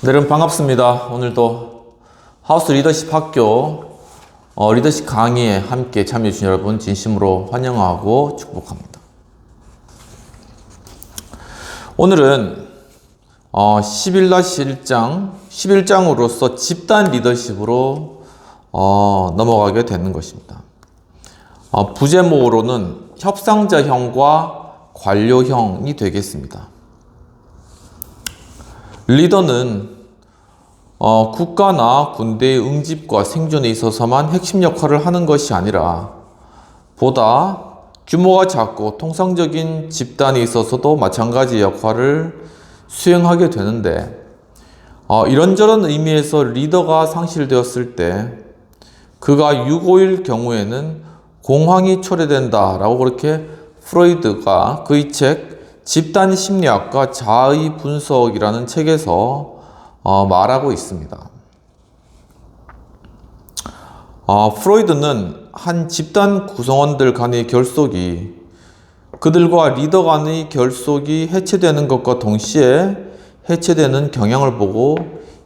네, 여러분 반갑습니다. 오늘도 하우스 리더십 학교 리더십 강의에 함께 참여해 주신 여러분 진심으로 환영하고 축복합니다. 오늘은 11-1장으로서 집단 리더십으로 넘어가게 되는 것입니다. 부제목으로는 협상자형과 관료형이 되겠습니다. 리더는 국가나 군대의 응집과 생존에 있어서만 핵심 역할을 하는 것이 아니라 보다 규모가 작고 통상적인 집단에 있어서도 마찬가지의 역할을 수행하게 되는데 이런저런 의미에서 리더가 상실되었을 때 그가 유고일 경우에는 공황이 초래된다라고 그렇게 프로이드가 그의 책 집단 심리학과 자의 분석이라는 책에서 말하고 있습니다. 프로이드는 한 집단 구성원들 간의 결속이 그들과 리더 간의 결속이 해체되는 것과 동시에 해체되는 경향을 보고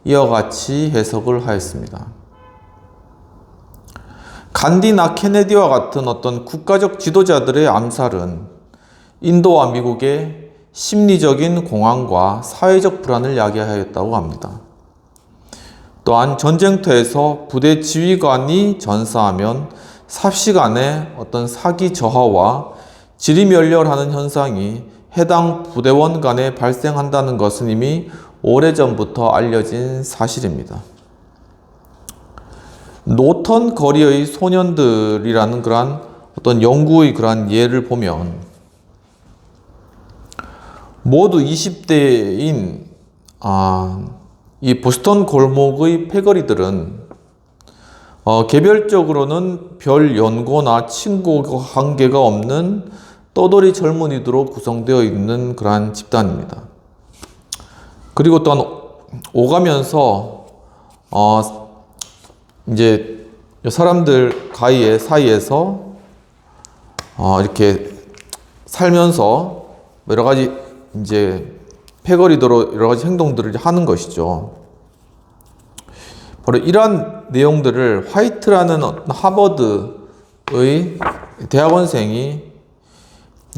이와 같이 해석을 하였습니다. 간디나 케네디와 같은 어떤 국가적 지도자들의 암살은 인도와 미국의 심리적인 공황과 사회적 불안을 야기하였다고 합니다. 또한 전쟁터에서 부대 지휘관이 전사하면 삽시간에 어떤 사기 저하와 지리멸렬하는 현상이 해당 부대원 간에 발생한다는 것은 이미 오래전부터 알려진 사실입니다. 노턴 거리의 소년들이라는 그러한 어떤 연구의 그러한 예를 보면 모두 20대인 이 보스턴 골목의 패거리들은 개별적으로는 별 연고나 친구 관계가 없는 떠돌이 젊은이들로 구성되어 있는 그러한 집단입니다. 그리고 또한 오가면서 이제 사람들 사이에서 이렇게 살면서 여러 가지 이제 패거리도로 여러 가지 행동들을 하는 것이죠. 바로 이러한 내용들을 화이트라는 하버드의 대학원생이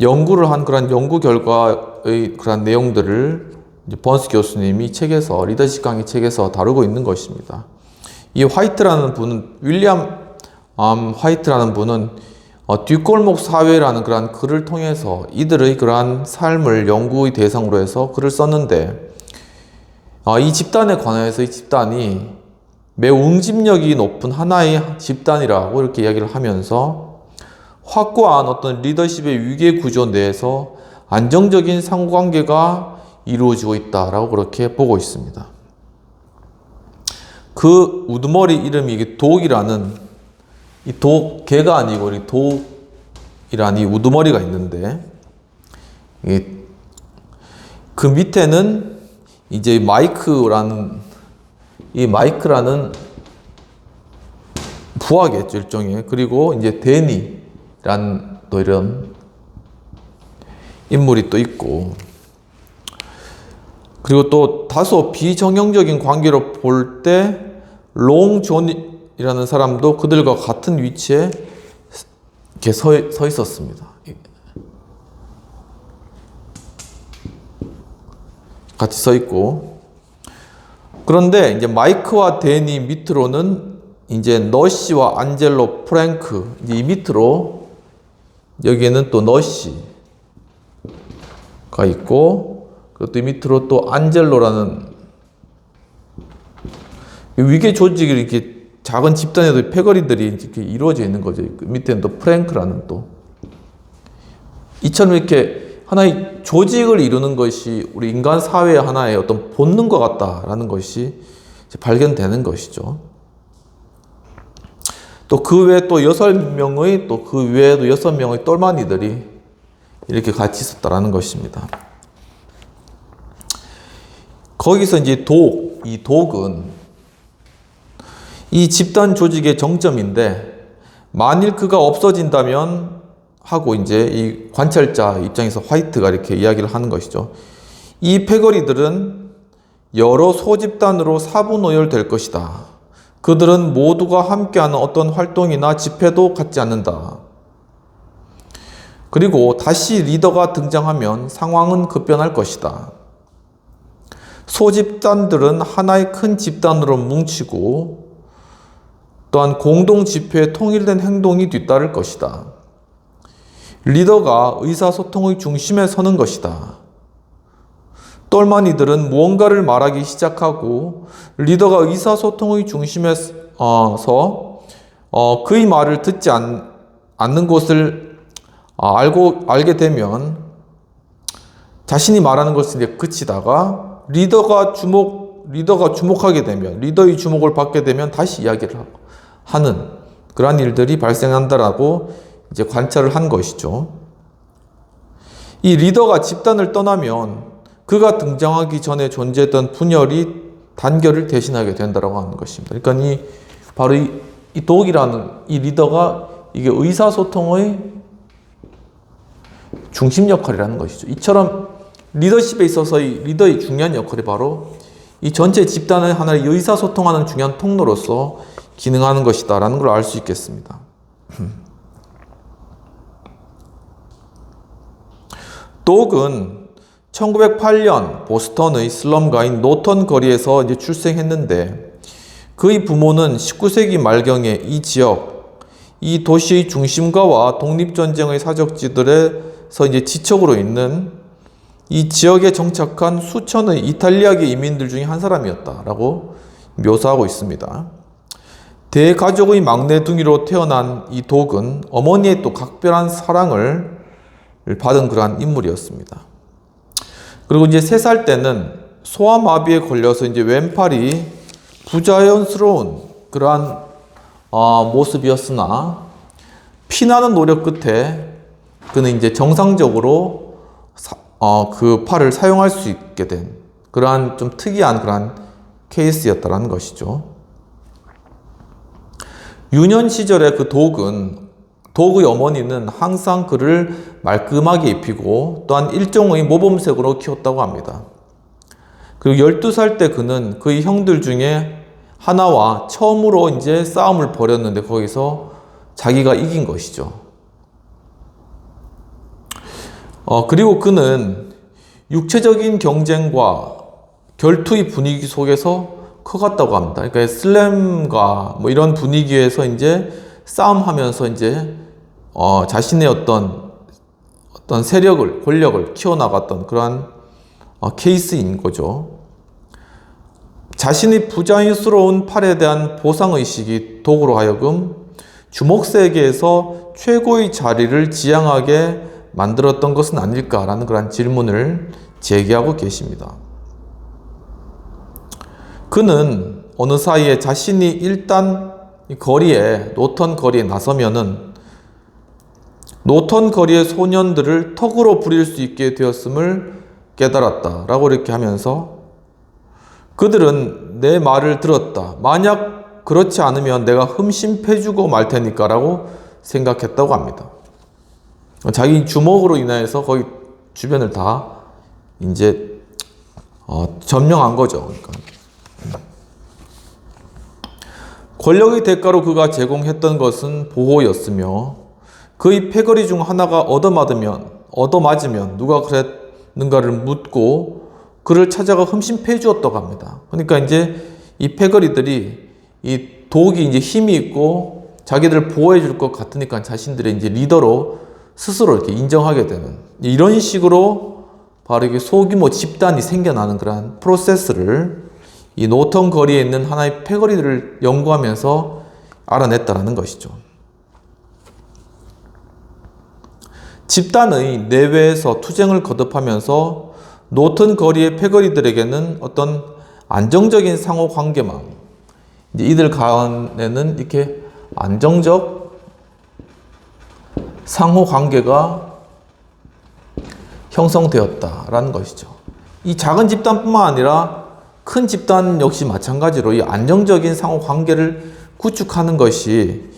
연구를 한 그런 연구 결과의 그런 내용들을 번스 교수님이 책에서 리더십 강의 책에서 다루고 있는 것입니다. 이 화이트라는 분은 윌리엄 화이트라는 분은 뒷골목 사회라는 그러한 글을 통해서 이들의 그러한 삶을 연구의 대상으로 해서 글을 썼는데 이 집단에 관해서 이 집단이 매우 응집력이 높은 하나의 집단이라고 이렇게 이야기를 하면서 확고한 어떤 리더십의 위계 구조 내에서 안정적인 상관계가 이루어지고 있다라고 그렇게 보고 있습니다. 그 우두머리 이름이 이게 독이라는 이 개가 아니고 이 독이라는 이 우두머리가 있는데 그 밑에는 이제 마이크라는 부하겠죠, 일종의. 그리고 이제 데니라는 또 이런 인물이 또 있고, 그리고 또 다소 비정형적인 관계로 볼 때 롱존이라는 사람도 그들과 같은 위치에 이렇게 서 있었습니다. 같이 서 있고, 그런데 이제 마이크와 데니 밑으로는 이제 너시와 안젤로 프랭크, 이 밑으로 여기에는 또 너시가 있고, 그리고 또 밑으로 또 안젤로라는 위계 조직이 이렇게 작은 집단에도 패거리들이 이렇게 이루어져 있는 거죠. 그 밑에는 또 프랭크라는 또 이처럼 이렇게 하나의 조직을 이루는 것이 우리 인간 사회의 하나의 어떤 본능과 같다라는 것이 발견되는 것이죠. 또 그 외에 또 6명의 또 그 외에도 6명의 똘마니들이 이렇게 같이 있었다라는 것입니다. 거기서 이제 이 독은 이 집단 조직의 정점인데 만일 그가 없어진다면 하고 이제 이 관찰자 입장에서 화이트가 이렇게 이야기를 하는 것이죠. 이 패거리들은 여러 소집단으로 사분오열될 것이다. 그들은 모두가 함께하는 어떤 활동이나 집회도 갖지 않는다. 그리고 다시 리더가 등장하면 상황은 급변할 것이다. 소집단들은 하나의 큰 집단으로 뭉치고 또한 공동 집회에 통일된 행동이 뒤따를 것이다. 리더가 의사소통의 중심에 서는 것이다. 똘마니들은 무언가를 말하기 시작하고 리더가 의사소통의 중심에 서 그의 말을 듣지 않는 것을 알게 되면 자신이 말하는 것을 이제 그치다가 리더가 주목하게 되면, 리더의 주목을 받게 되면 다시 이야기를 하는 그러한 일들이 발생한다라고 이제 관찰을 한 것이죠. 이 리더가 집단을 떠나면 그가 등장하기 전에 존재했던 분열이 단결을 대신하게 된다라고 하는 것입니다. 그러니까 바로 이 독이라는 이 리더가 이게 의사소통의 중심 역할이라는 것이죠. 이처럼 리더십에 있어서의 리더의 중요한 역할이 바로 이 전체 집단의 하나의 의사소통하는 중요한 통로로서 기능하는 것이다라는 걸 알 수 있겠습니다. 독은 1908년 보스턴의 슬럼가인 노턴 거리에서 이제 출생했는데 그의 부모는 19세기 말경에 이 지역, 이 도시의 중심가와 독립전쟁의 사적지들에서 이제 지척으로 있는 이 지역에 정착한 수천의 이탈리아계 이민들 중에 한 사람이었다라고 묘사하고 있습니다. 대가족의 막내둥이로 태어난 이 독은 어머니의 또 각별한 사랑을 받은 그러한 인물이었습니다. 그리고 이제 3살 때는 소아마비에 걸려서 이제 왼팔이 부자연스러운 그러한 모습이었으나 피나는 노력 끝에 그는 이제 정상적으로 그 팔을 사용할 수 있게 된 그러한 좀 특이한 그러한 케이스였다라는 것이죠. 유년 시절에 그 독의 어머니는 항상 그를 말끔하게 입히고 또한 일종의 모범색으로 키웠다고 합니다. 그리고 12살 때 그는 그의 형들 중에 하나와 처음으로 이제 싸움을 벌였는데 거기서 자기가 이긴 것이죠. 그리고 그는 육체적인 경쟁과 결투의 분위기 속에서 커갔다고 합니다. 그러니까 슬램과 뭐 이런 분위기에서 이제 싸움하면서 이제 자신의 어떤 세력을, 권력을 키워나갔던 그러한 케이스인 거죠. 자신의 부자연스러운 팔에 대한 보상의식이 독으로 하여금 주목세계에서 최고의 자리를 지향하게 만들었던 것은 아닐까라는 그런 질문을 제기하고 계십니다. 그는 어느 사이에 자신이 일단 노턴 거리에 나서면은 노턴 거리의 소년들을 턱으로 부릴 수 있게 되었음을 깨달았다라고 이렇게 하면서 그들은 내 말을 들었다. 만약 그렇지 않으면 내가 흠심패주고 말 테니까라고 생각했다고 합니다. 자기 주먹으로 인해서 거의 주변을 다 이제 점령한 거죠. 그러니까. 권력의 대가로 그가 제공했던 것은 보호였으며 그의 패거리 중 하나가 얻어맞으면 누가 그랬는가를 묻고 그를 찾아가 흠심패해 주었다고 합니다. 그러니까 이제 이 패거리들이 이 독이 이제 힘이 있고 자기들을 보호해 줄 것 같으니까 자신들의 이제 리더로 스스로 이렇게 인정하게 되는 이런 식으로 바로 이게 소규모 집단이 생겨나는 그런 프로세스를 이 노턴 거리에 있는 하나의 패거리들을 연구하면서 알아냈다는 것이죠. 집단의 내외에서 투쟁을 거듭하면서 노턴 거리의 패거리들에게는 어떤 안정적인 상호 관계망, 이들 간에는 이렇게 안정적 상호 관계가 형성되었다라는 것이죠. 이 작은 집단뿐만 아니라 큰 집단 역시 마찬가지로 이 안정적인 상호 관계를 구축하는 것이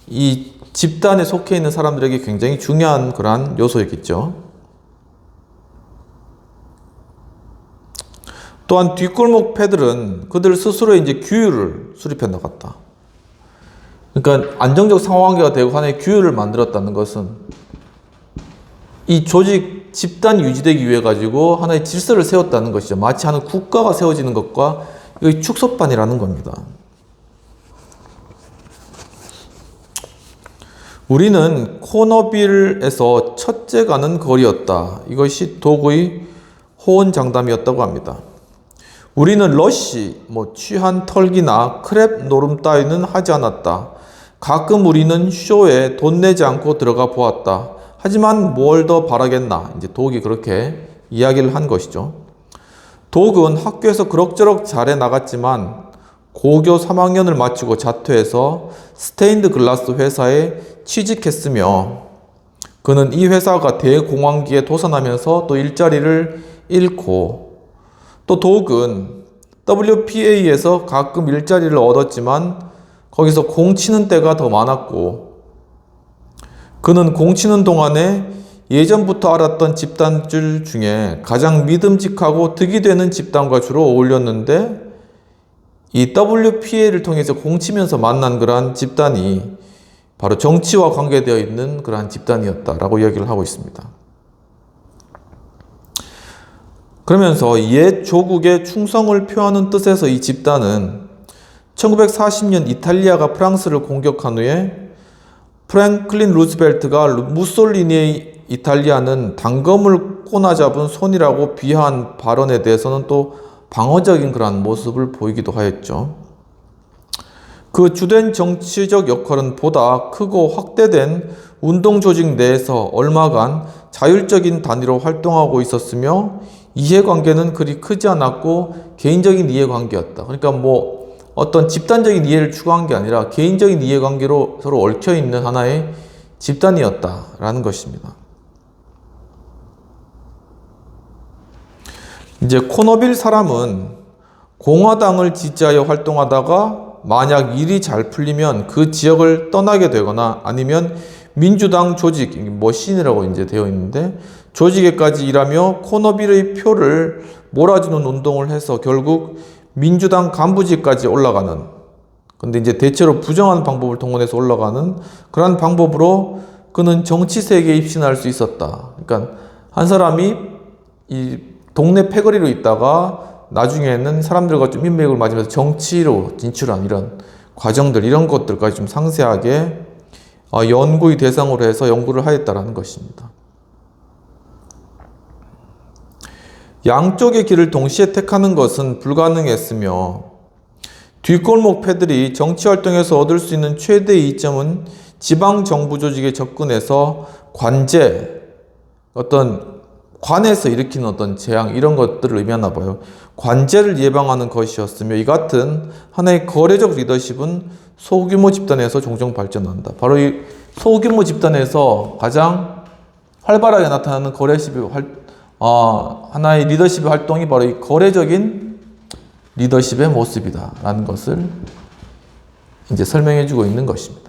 이 집단에 속해 있는 사람들에게 굉장히 중요한 그러한 요소였겠죠. 또한 뒷골목 패들은 그들 스스로의 이제 규율을 수립해 나갔다. 그러니까 안정적 상호관계가 되고 하나의 규율을 만들었다는 것은 이 조직 집단이 유지되기 위해 가지고 하나의 질서를 세웠다는 것이죠. 마치 하는 국가가 세워지는 것과 이거 축소판이라는 겁니다. 우리는 코너빌에서 첫째 가는 거리였다. 이것이 도구의 호언장담이었다고 합니다. 우리는 러쉬, 취한 털기나 크랩 노름 따위는 하지 않았다. 가끔 우리는 쇼에 돈 내지 않고 들어가 보았다. 하지만 뭘 더 바라겠나? 이제 독이 그렇게 이야기를 한 것이죠. 독은 학교에서 그럭저럭 잘해 나갔지만 고교 3학년을 마치고 자퇴해서 스테인드 글라스 회사에 취직했으며 그는 이 회사가 대공황기에 도산하면서 또 일자리를 잃고 또 독은 WPA에서 가끔 일자리를 얻었지만 거기서 공치는 때가 더 많았고 그는 공치는 동안에 예전부터 알았던 집단들 중에 가장 믿음직하고 득이 되는 집단과 주로 어울렸는데 이 WPA를 통해서 공치면서 만난 그러한 집단이 바로 정치와 관계되어 있는 그러한 집단이었다라고 이야기를 하고 있습니다. 그러면서 옛 조국의 충성을 표하는 뜻에서 이 집단은 1940년 이탈리아가 프랑스를 공격한 후에 프랭클린 루스벨트가 무솔리니의 이탈리아는 단검을 꼬나잡은 손이라고 비하한 발언에 대해서는 또 방어적인 그러한 모습을 보이기도 하였죠. 그 주된 정치적 역할은 보다 크고 확대된 운동 조직 내에서 얼마간 자율적인 단위로 활동하고 있었으며 이해관계는 그리 크지 않았고 개인적인 이해관계였다. 그러니까 어떤 집단적인 이해를 추구한 게 아니라 개인적인 이해관계로 서로 얽혀있는 하나의 집단이었다라는 것입니다. 이제 코너빌 사람은 공화당을 지지하여 활동하다가 만약 일이 잘 풀리면 그 지역을 떠나게 되거나 아니면 민주당 조직, 머신이라고 이제 되어 있는데 조직에까지 일하며 코너빌의 표를 몰아주는 운동을 해서 결국 민주당 간부직까지 올라가는, 근데 이제 대체로 부정한 방법을 동원해서 올라가는 그러한 방법으로 그는 정치 세계에 입신할 수 있었다. 그러니까 한 사람이 이 동네 패거리로 있다가 나중에는 사람들과 좀 인맥을 맞으면서 정치로 진출한 이런 과정들, 이런 것들까지 좀 상세하게 연구의 대상으로 해서 연구를 하였다라는 것입니다. 양쪽의 길을 동시에 택하는 것은 불가능했으며 뒷골목 패들이 정치활동에서 얻을 수 있는 최대의 이점은 지방정부 조직에 접근해서 관제, 어떤 관에서 일으키는 어떤 재앙, 이런 것들을 의미하나 봐요. 관제를 예방하는 것이었으며 이 같은 하나의 거래적 리더십은 소규모 집단에서 종종 발전한다. 바로 이 소규모 집단에서 가장 활발하게 나타나는 하나의 리더십의 활동이 바로 이 거래적인 리더십의 모습이다라는 것을 이제 설명해주고 있는 것입니다.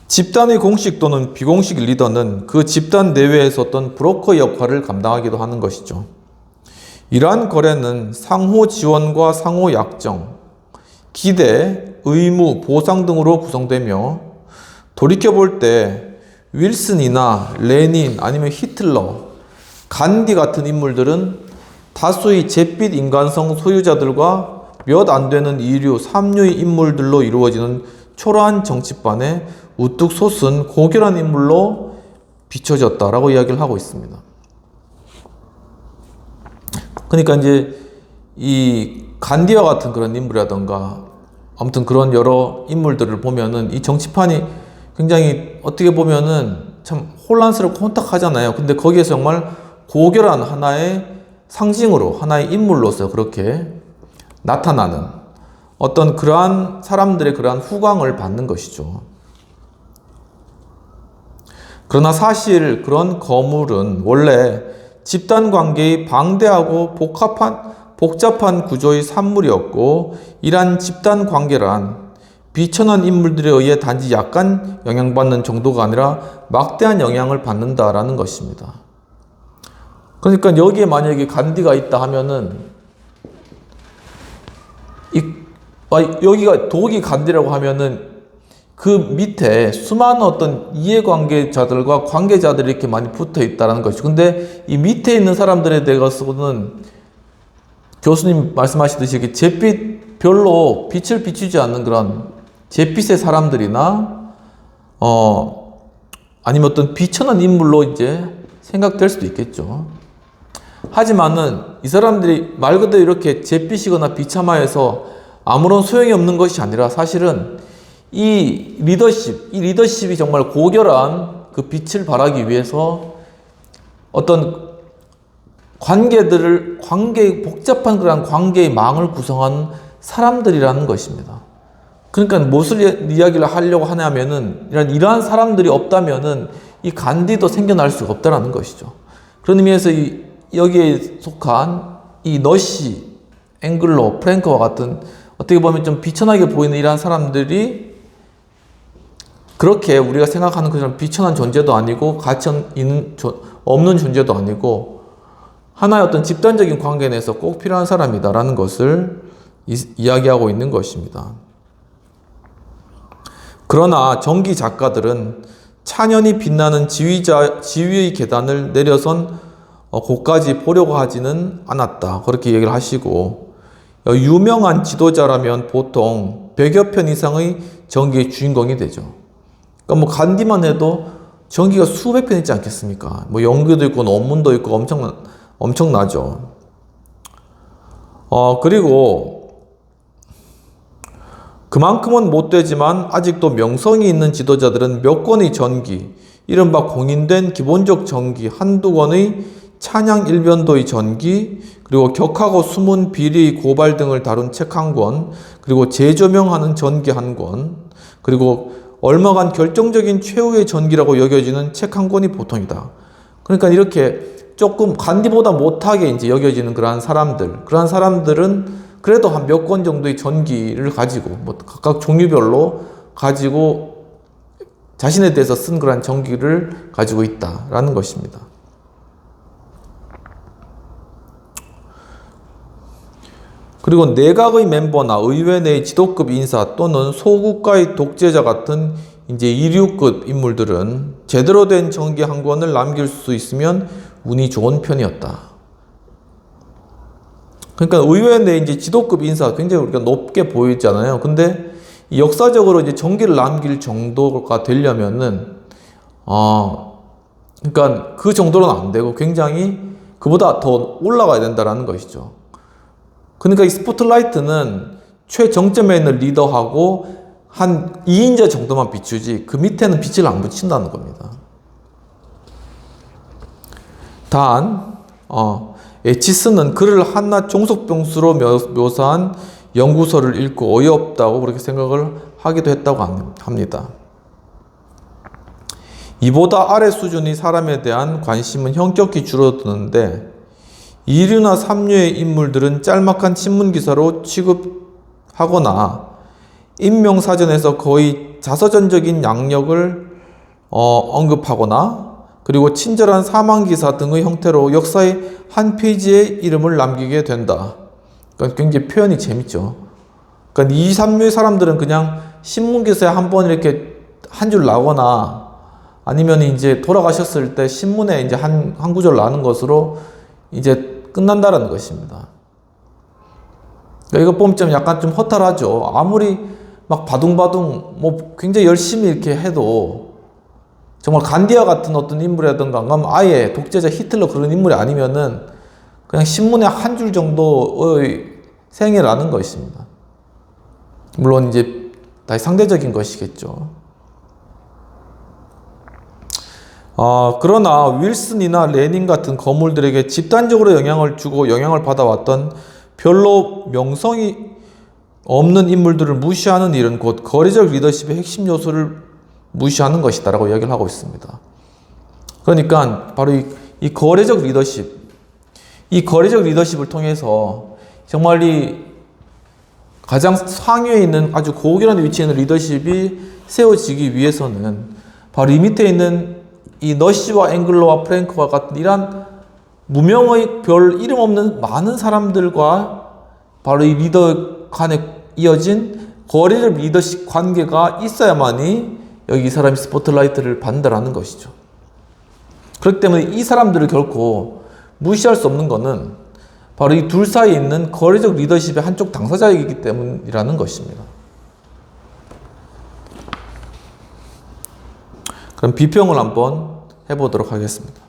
집단의 공식 또는 비공식 리더는 그 집단 내외에서 어떤 브로커 역할을 감당하기도 하는 것이죠. 이러한 거래는 상호 지원과 상호 약정, 기대, 의무, 보상 등으로 구성되며 돌이켜볼 때 윌슨이나 레닌 아니면 히틀러, 간디 같은 인물들은 다수의 잿빛 인간성 소유자들과 몇 안 되는 이류, 삼류의 인물들로 이루어지는 초라한 정치판에 우뚝 솟은 고결한 인물로 비춰졌다라고 이야기를 하고 있습니다. 그러니까 이제 이 간디와 같은 그런 인물이라던가 아무튼 그런 여러 인물들을 보면은 이 정치판이 굉장히 어떻게 보면은 참 혼란스럽고 혼탁하잖아요. 근데 거기에서 정말 고결한 하나의 상징으로, 하나의 인물로서 그렇게 나타나는 어떤 그러한 사람들의 그러한 후광을 받는 것이죠. 그러나 사실 그런 거물은 원래 집단 관계의 방대하고 복잡한 구조의 산물이었고, 이러한 집단 관계란 비천한 인물들에 의해 단지 약간 영향받는 정도가 아니라 막대한 영향을 받는다라는 것입니다. 그러니까 여기에 만약에 간디가 있다 하면은 여기가 독이 간디라고 하면은 그 밑에 수많은 어떤 이해관계자들과 관계자들이 이렇게 많이 붙어 있다는 것이죠. 근데 이 밑에 있는 사람들에 대해서는 교수님 말씀하시듯이 이렇게 잿빛 별로 빛을 비추지 않는 그런 잿빛의 사람들이나 아니면 어떤 비천한 인물로 이제 생각될 수도 있겠죠. 하지만은 이 사람들이 말 그대로 이렇게 잿빛이거나 비참하여서 아무런 소용이 없는 것이 아니라 사실은 이 리더십이 정말 고결한 그 빛을 발하기 위해서 어떤 복잡한 그런 관계의 망을 구성한 사람들이라는 것입니다. 그러니까 무슨 이야기를 하려고 하냐면은 이러한 사람들이 없다면은 이 간디도 생겨날 수가 없다라는 것이죠. 그런 의미에서 여기에 속한 이 너시, 앵글로, 프랭크와 같은 어떻게 보면 좀 비천하게 보이는 이러한 사람들이 그렇게 우리가 생각하는 그런 비천한 존재도 아니고 가치 없는 존재도 아니고 하나의 어떤 집단적인 관계 내에서 꼭 필요한 사람이다라는 것을 이야기하고 있는 것입니다. 그러나 전기 작가들은 찬연히 빛나는 지위의 계단을 내려선 곳까지 보려고 하지는 않았다. 그렇게 얘기를 하시고 유명한 지도자라면 보통 100여 편 이상의 전기의 주인공이 되죠. 그러니까 뭐 간디만 해도 전기가 수백 편 있지 않겠습니까? 뭐 연기도 있고 논문도 있고 엄청나죠. 그리고 그만큼은 못 되지만 아직도 명성이 있는 지도자들은 몇 권의 전기, 이른바 공인된 기본적 전기, 한두 권의 찬양 일변도의 전기, 그리고 격하고 숨은 비리의 고발 등을 다룬 책 한 권, 그리고 재조명하는 전기 한 권, 그리고 얼마간 결정적인 최후의 전기라고 여겨지는 책 한 권이 보통이다. 그러니까 이렇게 조금 간디보다 못하게 이제 여겨지는 그러한 사람들은 그래도 한 몇 권 정도의 전기를 가지고 뭐 각각 종류별로 가지고 자신에 대해서 쓴 그러한 전기를 가지고 있다라는 것입니다. 그리고 내각의 멤버나 의회 내의 지도급 인사 또는 소국가의 독재자 같은 이제 2류급 인물들은 제대로 된 전기 한 권을 남길 수 있으면 운이 좋은 편이었다. 그러니까 의회 내 이제 지도급 인사 굉장히 우리가 높게 보이잖아요. 근데 역사적으로 이제 전기를 남길 정도가 되려면은 그러니까 그 정도로는 안 되고 굉장히 그보다 더 올라가야 된다라는 것이죠. 그러니까 이 스포트라이트는 최정점에 있는 리더하고 한 2인자 정도만 비추지 그 밑에는 빛을 안 붙인다는 겁니다. 단 에치스는 그를 한낱 종속병수로 묘사한 연구서를 읽고 어이없다고 그렇게 생각을 하기도 했다고 합니다. 이보다 아래 수준의 사람에 대한 관심은 현격히 줄어드는데 2류나 3류의 인물들은 짤막한 신문기사로 취급하거나 인명사전에서 거의 자서전적인 양력을 언급하거나 그리고 친절한 사망기사 등의 형태로 역사의 한 페이지에 이름을 남기게 된다. 그러니까 굉장히 표현이 재밌죠. 그러니까 2, 3류의 사람들은 그냥 신문기사에 한번 이렇게 한 줄 나거나 아니면 이제 돌아가셨을 때 신문에 이제 한 구절 나는 것으로 이제 끝난다라는 것입니다. 그러니까 이거 보면 좀 약간 좀 허탈하죠. 아무리 막 바둥바둥 뭐 굉장히 열심히 이렇게 해도 정말 간디와 같은 어떤 인물이라든가 아예 독재자 히틀러 그런 인물이 아니면은 그냥 신문에 한 줄 정도의 생애라는 것입니다. 물론 이제 다 상대적인 것이겠죠. 그러나 윌슨이나 레닌 같은 거물들에게 집단적으로 영향을 주고 영향을 받아왔던 별로 명성이 없는 인물들을 무시하는 일은 곧 거래적 리더십의 핵심 요소를 무시하는 것이다 라고 이야기를 하고 있습니다. 그러니까 바로 이 거래적 리더십을 통해서 정말 이 가장 상위에 있는 아주 고결한 위치에 있는 리더십이 세워지기 위해서는 바로 이 밑에 있는 이 너시와 앵글로와 프랭크와 같은 이러한 무명의 별 이름 없는 많은 사람들과 바로 이 리더 간에 이어진 거리적 리더십 관계가 있어야만이 여기 이 사람이 스포트라이트를 받는다는 것이죠. 그렇기 때문에 이 사람들을 결코 무시할 수 없는 것은 바로 이 둘 사이에 있는 거리적 리더십의 한쪽 당사자이기 때문이라는 것입니다. 그럼 비평을 한번 해보도록 하겠습니다.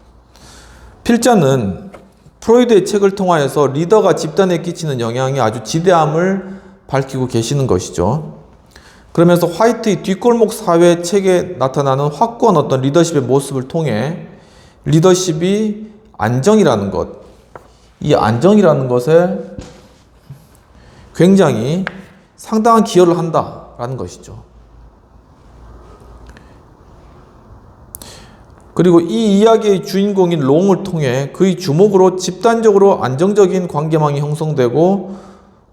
필자는 프로이드의 책을 통하여서 리더가 집단에 끼치는 영향이 아주 지대함을 밝히고 계시는 것이죠. 그러면서 화이트의 뒷골목 사회 책에 나타나는 확고한 어떤 리더십의 모습을 통해 리더십이 안정이라는 것, 이 안정이라는 것에 굉장히 상당한 기여를 한다라는 것이죠. 그리고 이 이야기의 주인공인 롱을 통해 그의 주목으로 집단적으로 안정적인 관계망이 형성되고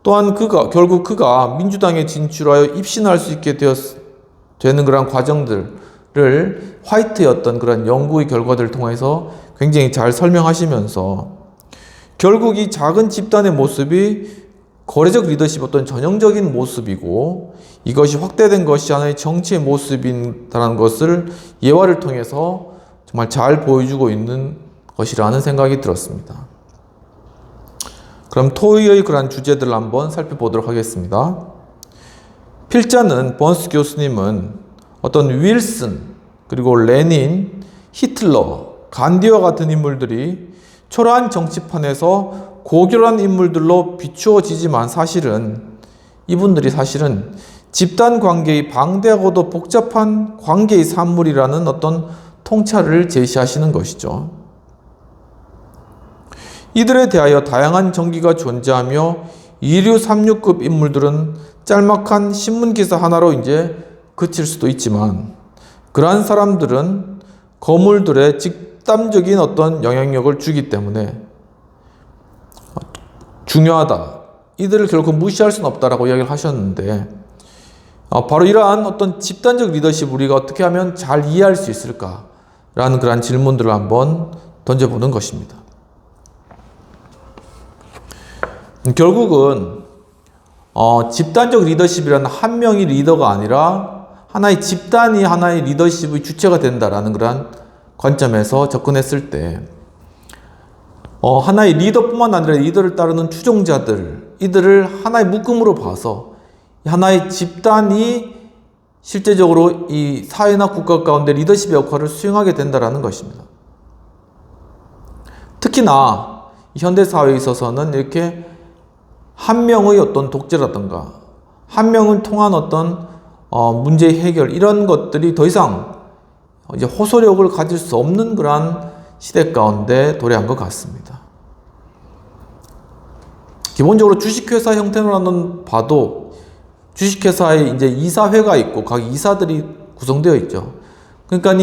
또한 결국 그가 민주당에 진출하여 입신할 수 있게 되는 그런 과정들을 화이트의 어떤 그런 연구의 결과들을 통해서 굉장히 잘 설명하시면서 결국 이 작은 집단의 모습이 거래적 리더십 어떤 전형적인 모습이고 이것이 확대된 것이 하나의 정치의 모습이라는 것을 예화를 통해서 정말 잘 보여주고 있는 것이라는 생각이 들었습니다. 그럼 토의의 그러한 주제들을 한번 살펴보도록 하겠습니다. 필자는 번스 교수님은 어떤 윌슨, 그리고 레닌, 히틀러, 간디와 같은 인물들이 초라한 정치판에서 고결한 인물들로 비추어지지만 이분들이 사실은 집단 관계의 방대하고도 복잡한 관계의 산물이라는 어떤 통찰을 제시하시는 것이죠. 이들에 대하여 다양한 정기가 존재하며 2류, 3류급 인물들은 짤막한 신문기사 하나로 이제 그칠 수도 있지만 그러한 사람들은 거물들의 직담적인 어떤 영향력을 주기 때문에 중요하다. 이들을 결코 무시할 수는 없다라고 이야기를 하셨는데 바로 이러한 어떤 집단적 리더십 우리가 어떻게 하면 잘 이해할 수 있을까라는 그러한 질문들을 한번 던져보는 것입니다. 결국은 집단적 리더십이라는 한 명의 리더가 아니라 하나의 집단이 하나의 리더십의 주체가 된다라는 그러한 관점에서 접근했을 때 하나의 리더뿐만 아니라 리더를 따르는 추종자들, 이들을 하나의 묶음으로 봐서 하나의 집단이 실제적으로 이 사회나 국가 가운데 리더십의 역할을 수행하게 된다라는 것입니다. 특히나 현대 사회에 있어서는 이렇게 한 명의 어떤 독재라든가 한 명을 통한 어떤 문제 해결 이런 것들이 더 이상 이제 호소력을 가질 수 없는 그러한 시대 가운데 도래한 것 같습니다. 기본적으로 주식회사 형태로는 봐도 주식회사에 이제 이사회가 있고 각 이사들이 구성되어 있죠. 그러니까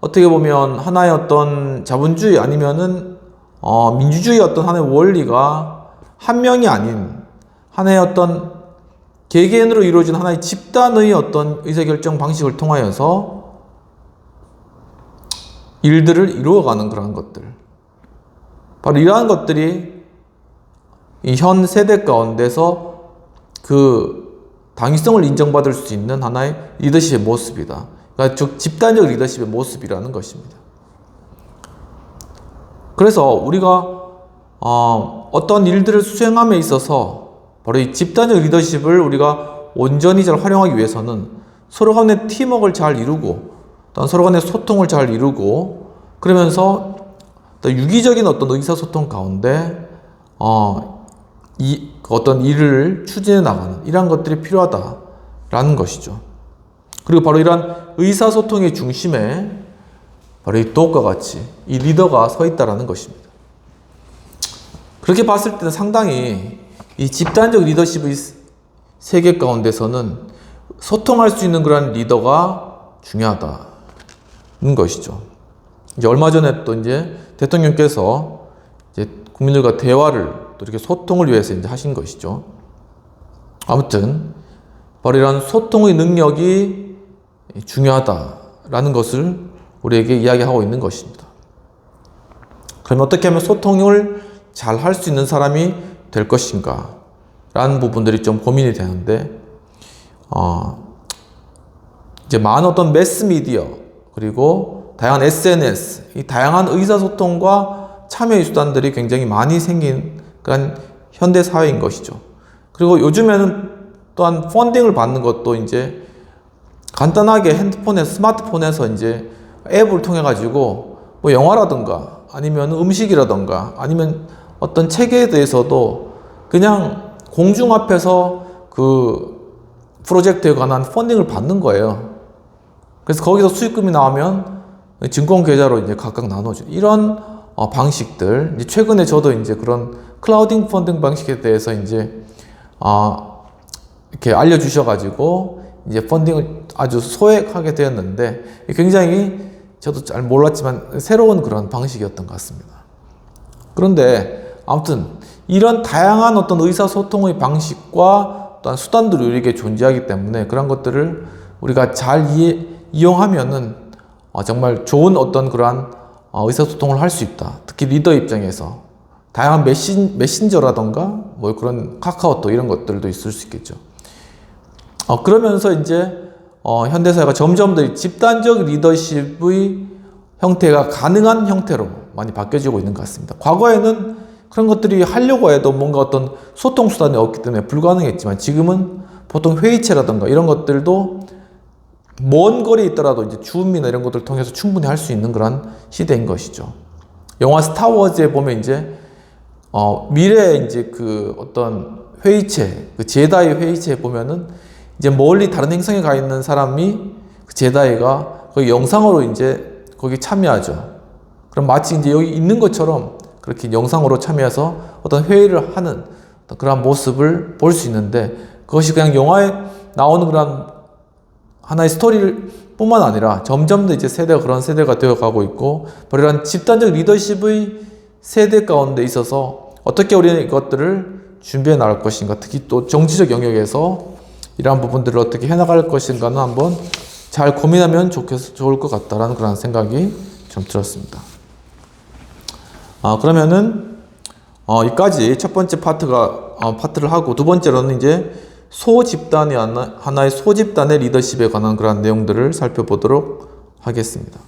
어떻게 보면 하나의 어떤 자본주의 아니면은 민주주의 어떤 하나의 원리가 한 명이 아닌 하나의 어떤 개개인으로 이루어진 하나의 집단의 어떤 의사결정 방식을 통하여서 일들을 이루어가는 그런 것들. 바로 이러한 것들이 이 현 세대 가운데서 그 당위성을 인정받을 수 있는 하나의 리더십의 모습이다. 그러니까 즉 집단적 리더십의 모습이라는 것입니다. 그래서 우리가 어떤 일들을 수행함에 있어서 바로 이 집단적 리더십을 우리가 온전히 잘 활용하기 위해서는 서로 간의 팀워크를 잘 이루고 또 서로 간의 소통을 잘 이루고 그러면서 또 유기적인 어떤 의사소통 가운데 어떤 일을 추진해 나가는 이러한 것들이 필요하다라는 것이죠. 그리고 바로 이러한 의사소통의 중심에 바로 이 도읍과 같이 이 리더가 서 있다라는 것입니다. 그렇게 봤을 때는 상당히 이 집단적 리더십의 세계 가운데서는 소통할 수 있는 그런 리더가 중요하다는 것이죠. 이제 얼마 전에 또 이제 대통령께서 이제 국민들과 대화를 또 이렇게 소통을 위해서 이제 하신 것이죠. 아무튼 바로 이런 소통의 능력이 중요하다라는 것을 우리에게 이야기하고 있는 것입니다. 그러면 어떻게 하면 소통을 잘 할 수 있는 사람이 될 것인가? 라는 부분들이 좀 고민이 되는데, 이제 많은 어떤 매스미디어, 그리고 다양한 SNS, 이 다양한 의사소통과 참여의 수단들이 굉장히 많이 생긴 그런 현대 사회인 것이죠. 그리고 요즘에는 또한 펀딩을 받는 것도 이제 간단하게 핸드폰에서, 스마트폰에서 이제 앱을 통해 가지고 뭐 영화라든가 아니면 음식이라든가 아니면 어떤 책에 대해서도 그냥 공중 앞에서 그 프로젝트에 관한 펀딩을 받는 거예요. 그래서 거기서 수익금이 나오면 증권 계좌로 이제 각각 나눠줘. 이런 방식들. 이제 최근에 저도 이제 그런 클라우딩 펀딩 방식에 대해서 이제 이렇게 알려주셔가지고 이제 펀딩을 아주 소액하게 되었는데 굉장히 저도 잘 몰랐지만 새로운 그런 방식이었던 것 같습니다. 그런데 아무튼 이런 다양한 어떤 의사소통의 방식과 또한 수단들이 우리에게 존재하기 때문에 그런 것들을 우리가 잘 이용하면은 정말 좋은 어떤 그러한 의사소통을 할 수 있다. 특히 리더 입장에서 다양한 메신저라던가 뭐 그런 카카오톡 이런 것들도 있을 수 있겠죠. 그러면서 이제 현대사회가 점점 더 집단적 리더십의 형태가 가능한 형태로 많이 바뀌어지고 있는 것 같습니다. 과거에는 그런 것들이 하려고 해도 뭔가 어떤 소통 수단이 없기 때문에 불가능했지만 지금은 보통 회의체라던가 이런 것들도 먼 거리에 있더라도 이제 줌이나 이런 것들을 통해서 충분히 할 수 있는 그런 시대인 것이죠. 영화 스타워즈에 보면 이제 미래에 이제 그 어떤 회의체, 그 제다이 회의체에 보면은 이제 멀리 다른 행성에 가 있는 사람이 그 제다이가 거기 영상으로 이제 거기 참여하죠. 그럼 마치 이제 여기 있는 것처럼 그렇게 영상으로 참여해서 어떤 회의를 하는 그런 모습을 볼 수 있는데 그것이 그냥 영화에 나오는 그런 하나의 스토리를 뿐만 아니라 점점 더 이제 세대가 그런 세대가 되어 가고 있고 이런 집단적 리더십의 세대 가운데 있어서 어떻게 우리는 이것들을 준비해 나갈 것인가, 특히 또 정치적 영역에서 이러한 부분들을 어떻게 해나갈 것인가는 한번 잘 고민하면 좋을 것 같다라는 그런 생각이 좀 들었습니다. 그러면은 여기까지 첫 번째 파트를 하고 두 번째로는 이제 소집단이 하나의 소집단의 리더십에 관한 그런 내용들을 살펴보도록 하겠습니다.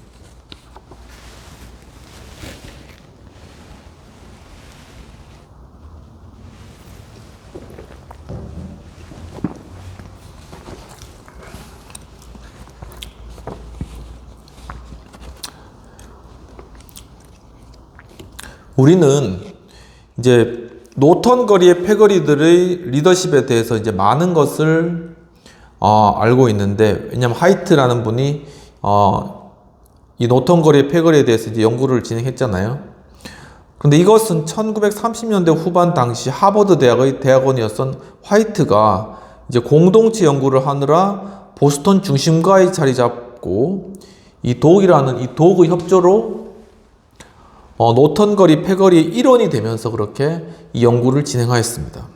우리는 이제 노턴거리의 패거리들의 리더십에 대해서 이제 많은 것을 알고 있는데, 왜냐하면 하이트라는 분이 이 노턴거리의 패거리에 대해서 이제 연구를 진행했잖아요. 그런데 이것은 1930년대 후반 당시 하버드 대학의 대학원이었던 화이트가 이제 공동체 연구를 하느라 보스턴 중심가에 자리 잡고 이 독이라는 이 독의 협조로 노턴거리 패거리의 일원이 되면서 그렇게 이 연구를 진행하였습니다.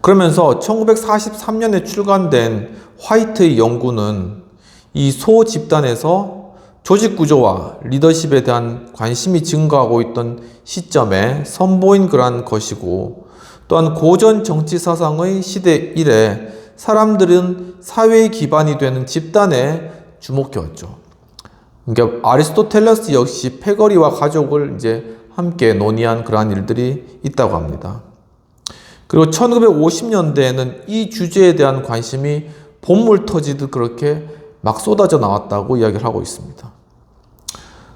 그러면서 1943년에 출간된 화이트의 연구는 이 소집단에서 조직구조와 리더십에 대한 관심이 증가하고 있던 시점에 선보인 그러한 것이고, 또한 고전 정치 사상의 시대 이래 사람들은 사회의 기반이 되는 집단에 주목해왔죠. 그러니까 아리스토텔레스 역시 패거리와 가족을 이제 함께 논의한 그러한 일들이 있다고 합니다. 그리고 1950년대에는 이 주제에 대한 관심이 봇물 터지듯 그렇게 막 쏟아져 나왔다고 이야기를 하고 있습니다.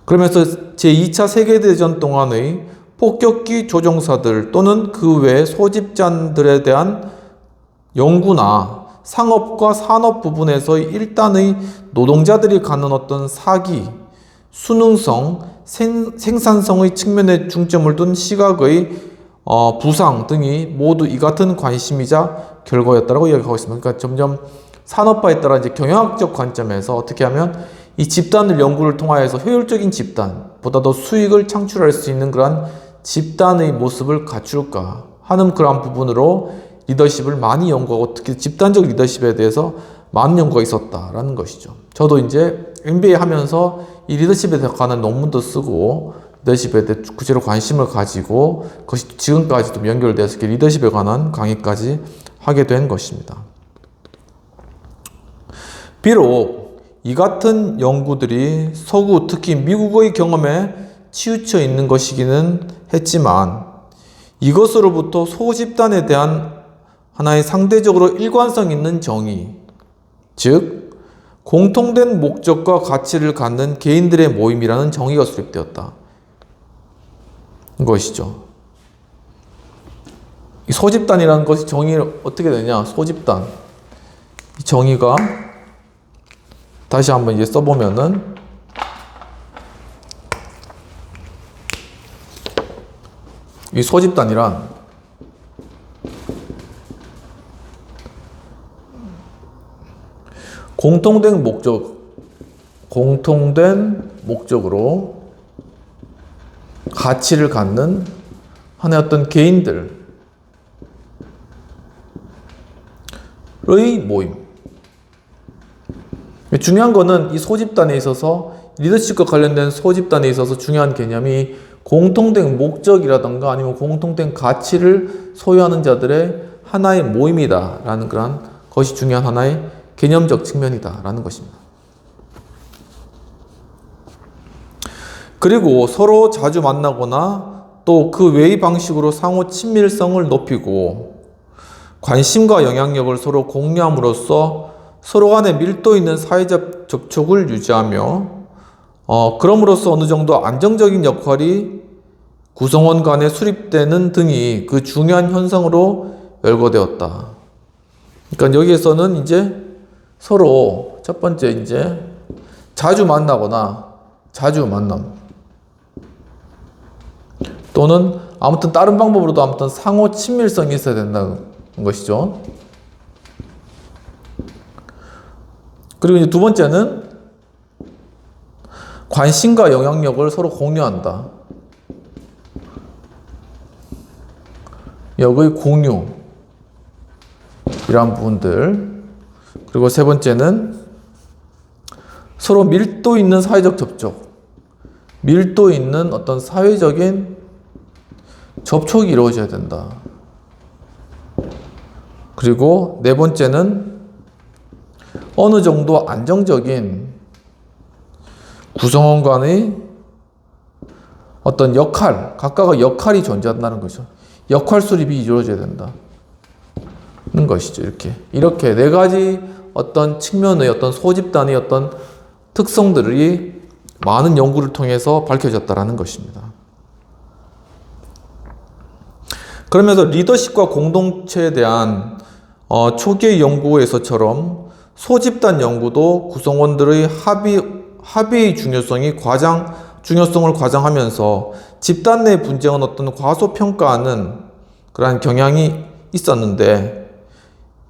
그러면서 제2차 세계대전 동안의 폭격기 조종사들 또는 그 외 소집단들에 대한 연구나 상업과 산업 부분에서의 일단의 노동자들이 갖는 어떤 사기, 수능성, 생산성의 측면에 중점을 둔 시각의 부상 등이 모두 이 같은 관심이자 결과였다고 이야기하고 있습니다. 그러니까 점점 산업화에 따라 이제 경영학적 관점에서 어떻게 하면 이 집단을 연구를 통하여서 효율적인 집단보다 더 수익을 창출할 수 있는 그러한 집단의 모습을 갖출까 하는 그러한 부분으로 리더십을 많이 연구하고 특히 집단적 리더십에 대해서 많은 연구가 있었다라는 것이죠. 저도 이제 MBA 하면서 이 리더십에 관한 논문도 쓰고 리더십에 대해 구체로 관심을 가지고 그것이 지금까지도 연결돼서 이렇게 리더십에 관한 강의까지 하게 된 것입니다. 비록 이 같은 연구들이 서구, 특히 미국의 경험에 치우쳐 있는 것이기는 했지만 이것으로부터 소집단에 대한 하나의 상대적으로 일관성 있는 정의, 즉 공통된 목적과 가치를 갖는 개인들의 모임이라는 정의가 수립되었다. 것이죠. 이 소집단이라는 것이 정의를 어떻게 되냐? 소집단. 이 정의가 다시 한번 이제 써보면은 이 소집단이란 공통된 목적으로 가치를 갖는 하나의 어떤 개인들의 모임. 중요한 거는 이 소집단에 있어서 리더십과 관련된 소집단에 있어서 중요한 개념이 공통된 목적이라던가 아니면 공통된 가치를 소유하는 자들의 하나의 모임이다라는 그런 것이 중요한 하나의 개념적 측면이다라는 것입니다. 그리고 서로 자주 만나거나 또 그 외의 방식으로 상호 친밀성을 높이고 관심과 영향력을 서로 공유함으로써 서로 간에 밀도 있는 사회적 접촉을 유지하며 그럼으로써 어느 정도 안정적인 역할이 구성원 간에 수립되는 등이 그 중요한 현상으로 열거되었다. 그러니까 여기에서는 이제 서로 첫 번째 이제 자주 만나거나 자주 만남 또는 아무튼 다른 방법으로도 아무튼 상호 친밀성이 있어야 된다는 것이죠. 그리고 이제 두 번째는 관심과 영향력을 서로 공유한다. 여기의 공유 이러한 부분들. 그리고 세 번째는 서로 밀도 있는 사회적 접촉, 밀도 있는 어떤 사회적인 접촉이 이루어져야 된다. 그리고 네 번째는 어느 정도 안정적인 구성원 간의 어떤 역할, 각각의 역할이 존재한다는 거죠. 역할 수립이 이루어져야 된다는 것이죠. 이렇게 네 가지 어떤 측면의 어떤 소집단의 어떤 특성들이 많은 연구를 통해서 밝혀졌다는 것입니다. 그러면서 리더십과 공동체에 대한 초기의 연구에서처럼 소집단 연구도 구성원들의 합의의 중요성을 과장하면서 집단 내 분쟁은 어떤 과소평가하는 그러한 경향이 있었는데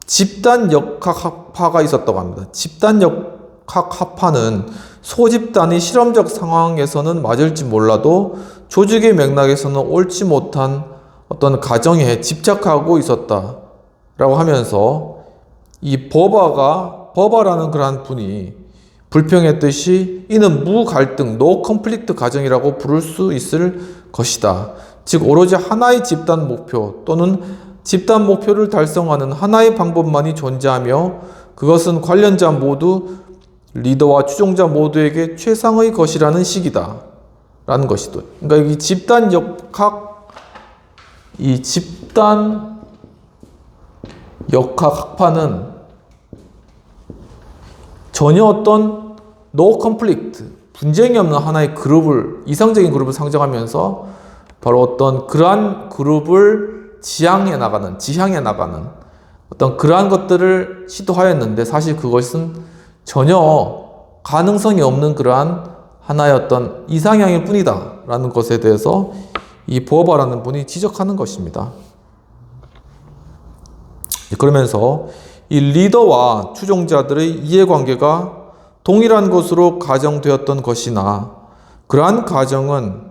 집단 역학학파가 있었다고 합니다. 집단 역학학파는 소집단이 실험적 상황에서는 맞을지 몰라도 조직의 맥락에서는 옳지 못한 어떤 가정에 집착하고 있었다라고 하면서 이 버바라는 그러한 분이 불평했듯이 이는 무갈등, 노 컨플릭트 가정이라고 부를 수 있을 것이다. 즉 오로지 하나의 집단 목표 또는 집단 목표를 달성하는 하나의 방법만이 존재하며 그것은 관련자 모두 리더와 추종자 모두에게 최상의 것이라는 식이다 라는 것이죠. 그러니까 이 집단 역학학파는 전혀 어떤 no conflict, 분쟁이 없는 하나의 이상적인 그룹을 상정하면서 바로 어떤 그러한 그룹을 지향해 나가는 어떤 그러한 것들을 시도하였는데 사실 그것은 전혀 가능성이 없는 그러한 하나의 어떤 이상향일 뿐이다 라는 것에 대해서 이 버바라는 분이 지적하는 것입니다. 그러면서 이 리더와 추종자들의 이해관계가 동일한 것으로 가정되었던 것이나 그러한 가정은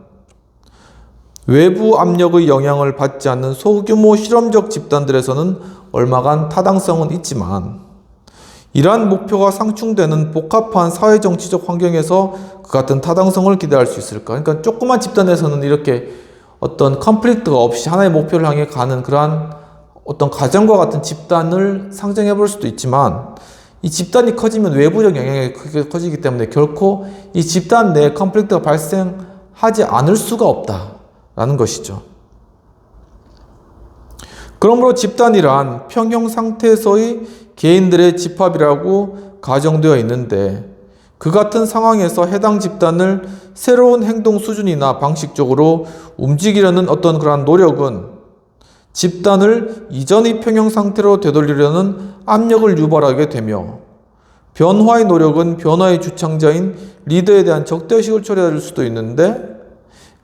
외부 압력의 영향을 받지 않는 소규모 실험적 집단들에서는 얼마간 타당성은 있지만 이러한 목표가 상충되는 복합한 사회정치적 환경에서 그 같은 타당성을 기대할 수 있을까? 그러니까 조그만 집단에서는 이렇게 어떤 컨플릭트가 없이 하나의 목표를 향해 가는 그러한 어떤 가정과 같은 집단을 상정해 볼 수도 있지만, 이 집단이 커지면 외부적 영향이 크게 커지기 때문에 결코 이 집단 내에 컨플릭트가 발생하지 않을 수가 없다라는 것이죠. 그러므로 집단이란 평형 상태에서의 개인들의 집합이라고 가정되어 있는데, 그 같은 상황에서 해당 집단을 새로운 행동 수준이나 방식적으로 움직이려는 어떤 그러한 노력은 집단을 이전의 평형 상태로 되돌리려는 압력을 유발하게 되며, 변화의 노력은 변화의 주창자인 리더에 대한 적대의식을 초래할 수도 있는데,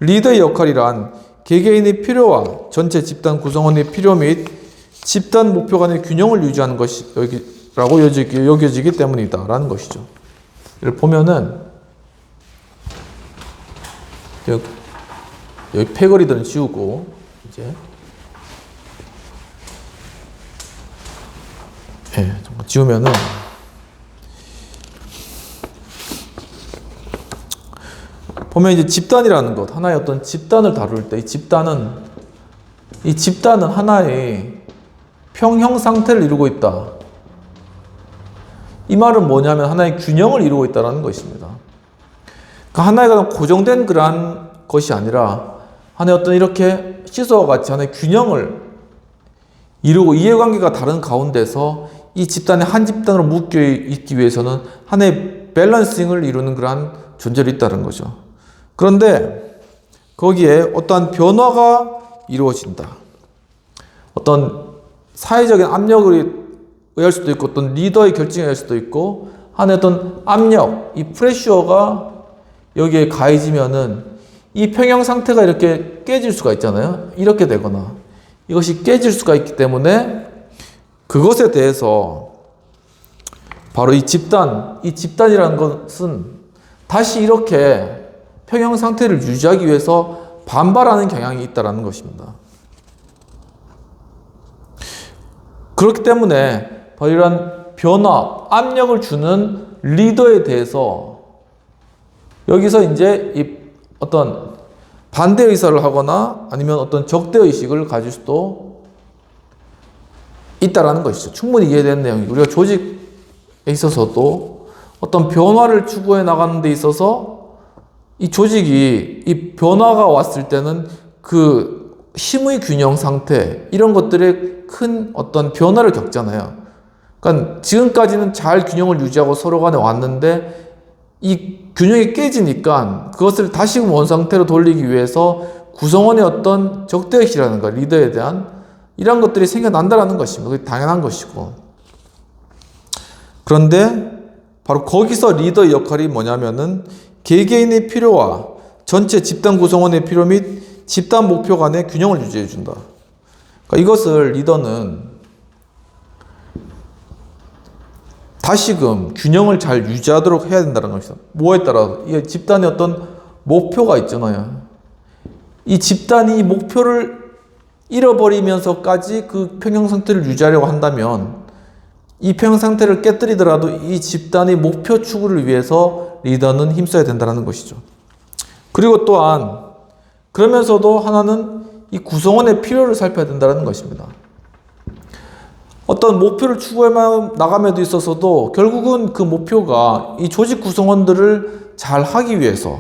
리더의 역할이란 개개인의 필요와 전체 집단 구성원의 필요 및 집단 목표 간의 균형을 유지하는 것이라고 여겨지기 때문이다 라는 것이죠. 이를 보면은 여기 패거리들은 지우고 이제 잠깐 지우면은 보면 이제 집단이라는 것, 하나의 어떤 집단을 다룰 때 이 집단은 하나의 평형 상태를 이루고 있다. 이 말은 뭐냐면 하나의 균형을 이루고 있다는 것입니다. 그러니까 하나의 고정된 그러한 것이 아니라 하나의 어떤 이렇게 시소와 같이 하나의 균형을 이루고, 이해관계가 다른 가운데서 이 집단이 한 집단으로 묶여 있기 위해서는 하나의 밸런싱을 이루는 그러한 존재로 있다는 거죠. 그런데 거기에 어떠한 변화가 이루어진다. 어떤 사회적인 압력을 의할 수도 있고, 어떤 리더의 결정에 의할 수도 있고, 하나의 어떤 압력, 이 프레셔가 여기에 가해지면은 이 평형 상태가 이렇게 깨질 수가 있잖아요. 이렇게 되거나 이것이 깨질 수가 있기 때문에 그것에 대해서 바로 이 집단이라는 것은 다시 이렇게 평형 상태를 유지하기 위해서 반발하는 경향이 있다는 것입니다. 그렇기 때문에 바로 이런 변화, 압력을 주는 리더에 대해서 여기서 이제 이 어떤 반대 의사를 하거나 아니면 어떤 적대 의식을 가질 수도 있다라는 것이죠. 충분히 이해되는 내용이, 우리가 조직에 있어서도 어떤 변화를 추구해 나가는 데 있어서 이 조직이 이 변화가 왔을 때는 그 힘의 균형 상태, 이런 것들에 큰 어떤 변화를 겪잖아요. 그러니까 지금까지는 잘 균형을 유지하고 서로 간에 왔는데 이 균형이 깨지니까 그것을 다시금 원상태로 돌리기 위해서 구성원의 어떤 적대의식이라든가 리더에 대한 이런 것들이 생겨난다는 것입니다. 그게 당연한 것이고. 그런데 바로 거기서 리더의 역할이 뭐냐면은 개개인의 필요와 전체 집단 구성원의 필요 및 집단 목표 간의 균형을 유지해 준다. 그러니까 이것을 리더는 다시금 균형을 잘 유지하도록 해야 된다는 것이다. 뭐에 따라? 이 집단의 어떤 목표가 있잖아요. 이 집단이 이 목표를 잃어버리면서까지 그 평형 상태를 유지하려고 한다면 이 평형 상태를 깨뜨리더라도 이 집단의 목표 추구를 위해서 리더는 힘써야 된다는 것이죠. 그리고 또한 그러면서도 하나는 이 구성원의 필요를 살펴야 된다는 것입니다. 어떤 목표를 추구해 나감에도 있어서도 결국은 그 목표가 이 조직 구성원들을 잘 하기 위해서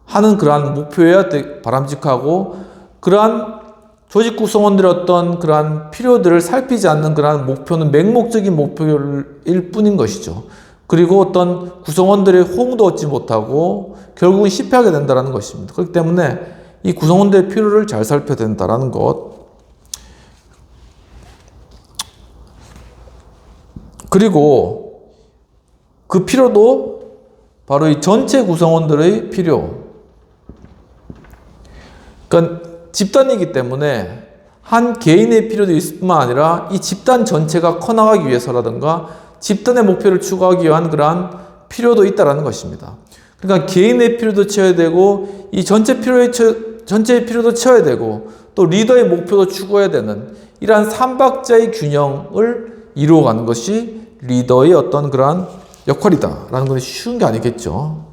하는 그러한 목표여야 바람직하고, 그러한 조직 구성원들의 어떤 그러한 필요들을 살피지 않는 그러한 목표는 맹목적인 목표일 뿐인 것이죠. 그리고 어떤 구성원들의 호응도 얻지 못하고 결국은 실패하게 된다는 것입니다. 그렇기 때문에 이 구성원들의 필요를 잘 살펴야 된다는 것. 그리고 그 필요도 바로 이 전체 구성원들의 필요. 그러니까 집단이기 때문에 한 개인의 필요도 있을 뿐만 아니라 이 집단 전체가 커나가기 위해서라든가 집단의 목표를 추구하기 위한 그러한 필요도 있다는 것입니다. 그러니까 개인의 필요도 채워야 되고 이 전체의 필요도 채워야 되고 또 리더의 목표도 추구해야 되는 이러한 삼박자의 균형을 이루어가는 것이 리더의 어떤 그러한 역할이다라는 건 쉬운 게 아니겠죠.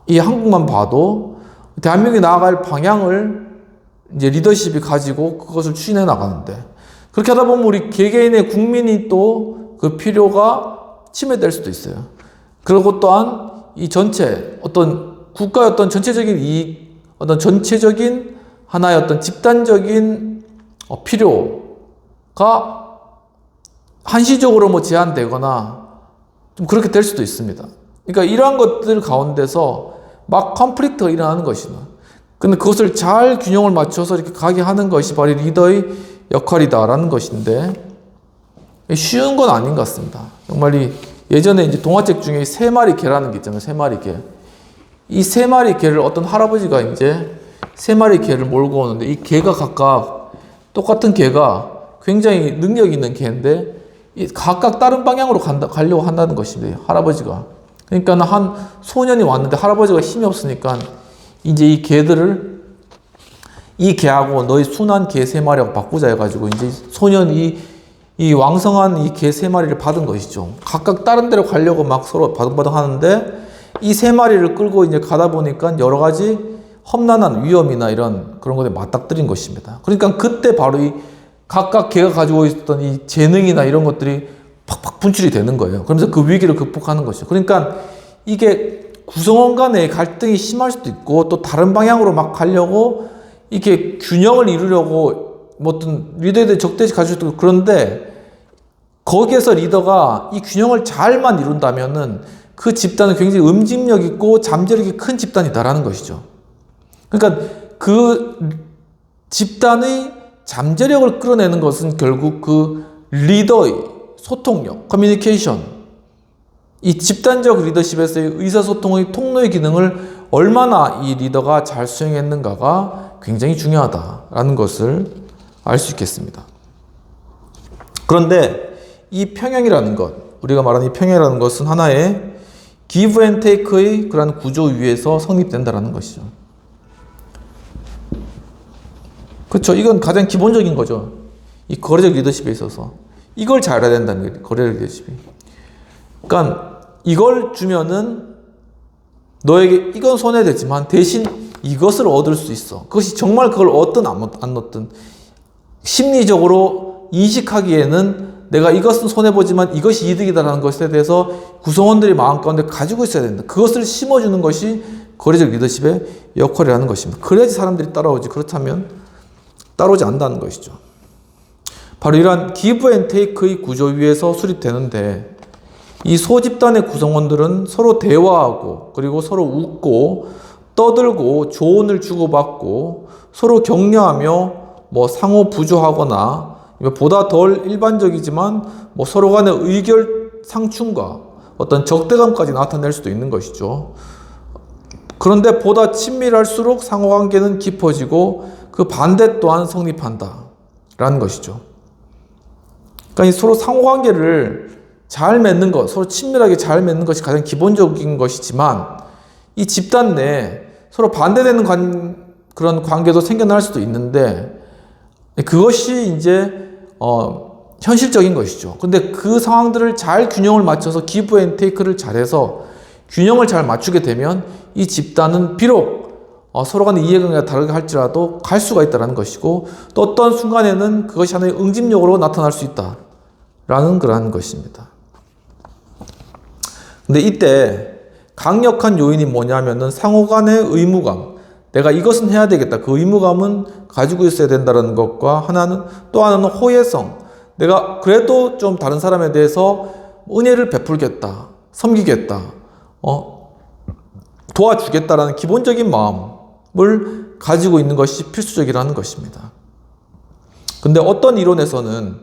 이 한국만 봐도 대한민국이 나아갈 방향을 이제 리더십이 가지고 그것을 추진해 나가는데, 그렇게 하다 보면 우리 개개인의 국민이 또 그 필요가 침해될 수도 있어요. 그리고 또한 이 전체 어떤 국가의 어떤 전체적인 이익, 어떤 전체적인 하나의 어떤 집단적인 필요가 한시적으로 뭐 제한되거나 좀 그렇게 될 수도 있습니다. 그러니까 이러한 것들 가운데서 막 컨플릭트가 일어나는 것이죠. 근데 그것을 잘 균형을 맞춰서 이렇게 가게 하는 것이 바로 리더의 역할이다라는 것인데, 쉬운 건 아닌 것 같습니다. 정말 예전에 이제 동화책 중에 3마리 개라는 게 있잖아요. 3마리 개. 이 3마리 개를 어떤 할아버지가 이제 3마리 개를 몰고 오는데, 이 개가 각각 똑같은 개가 굉장히 능력 있는 개인데 각각 다른 방향으로 가려고 한다는 것입니다. 할아버지가. 그러니까 한 소년이 왔는데 할아버지가 힘이 없으니까 이제 이 개들을 이 개하고 너희 순한 개 3마리하고 바꾸자 해가지고 이제 소년이 이 왕성한 이 개 3마리를 받은 것이죠. 각각 다른 데로 가려고 막 서로 바둥바둥 하는데, 이 3마리를 끌고 이제 가다 보니까 여러 가지 험난한 위험이나 이런 그런 것에 맞닥뜨린 것입니다. 그러니까 그때 바로 이 각각 개가 가지고 있었던 이 재능이나 이런 것들이 팍팍 분출이 되는 거예요. 그러면서 그 위기를 극복하는 것이죠. 그러니까 이게 구성원 간의 갈등이 심할 수도 있고, 또 다른 방향으로 막 가려고 이렇게 균형을 이루려고 뭐 어떤 리더에 대해 적대시 가질 수도 있고, 그런데 거기에서 리더가 이 균형을 잘만 이룬다면은 그 집단은 굉장히 응집력 있고 잠재력이 큰 집단이다라는 것이죠. 그러니까 그 집단의 잠재력을 끌어내는 것은 결국 그 리더의 소통력, 커뮤니케이션, 이 집단적 리더십에서의 의사소통의 통로의 기능을 얼마나 이 리더가 잘 수행했는가가 굉장히 중요하다라는 것을 알 수 있겠습니다. 그런데 이 평형이라는 것, 우리가 말하는 이 평형이라는 것은 하나의 give and take의 그런 구조 위에서 성립된다는 것이죠. 그렇죠. 이건 가장 기본적인 거죠. 이 거래적 리더십에 있어서 이걸 잘 알아야 된다는 거예요. 거래적 리더십이. 그러니까 이걸 주면은 너에게 이건 손해되지만 대신 이것을 얻을 수 있어. 그것이 정말 그걸 얻든 안 얻든 심리적으로 인식하기에는 내가 이것은 손해보지만 이것이 이득이다라는 것에 대해서 구성원들이 마음 가운데 가지고 있어야 된다. 그것을 심어주는 것이 거래적 리더십의 역할이라는 것입니다. 그래야지 사람들이 따라오지. 그렇다면 따라오지 않는다는 것이죠. 바로 이러한 give and take의 구조 위에서 수립되는데, 이 소집단의 구성원들은 서로 대화하고 그리고 서로 웃고 떠들고 조언을 주고받고 서로 격려하며 뭐 상호 부조하거나 보다 덜 일반적이지만 뭐 서로 간의 의견 상충과 어떤 적대감까지 나타낼 수도 있는 것이죠. 그런데 보다 친밀할수록 상호관계는 깊어지고 그 반대 또한 성립한다 라는 것이죠. 그러니까 서로 상호관계를 잘 맺는 것, 서로 친밀하게 잘 맺는 것이 가장 기본적인 것이지만, 이 집단 내에 서로 반대되는 그런 관계도 생겨날 수도 있는데, 그것이 이제 현실적인 것이죠. 근데 그 상황들을 잘 균형을 맞춰서 give and take를 잘해서 균형을 잘 맞추게 되면 이 집단은 비록 서로 간의 이해관계가 다르게 할지라도 갈 수가 있다는 것이고, 또 어떤 순간에는 그것이 하나의 응집력으로 나타날 수 있다라는 그러한 것입니다. 근데 이때 강력한 요인이 뭐냐면은 상호 간의 의무감, 내가 이것은 해야 되겠다. 그 의무감은 가지고 있어야 된다는 것과 또 하나는 호혜성. 내가 그래도 좀 다른 사람에 대해서 은혜를 베풀겠다. 섬기겠다. 도와주겠다라는 기본적인 마음을 가지고 있는 것이 필수적이라는 것입니다. 근데 어떤 이론에서는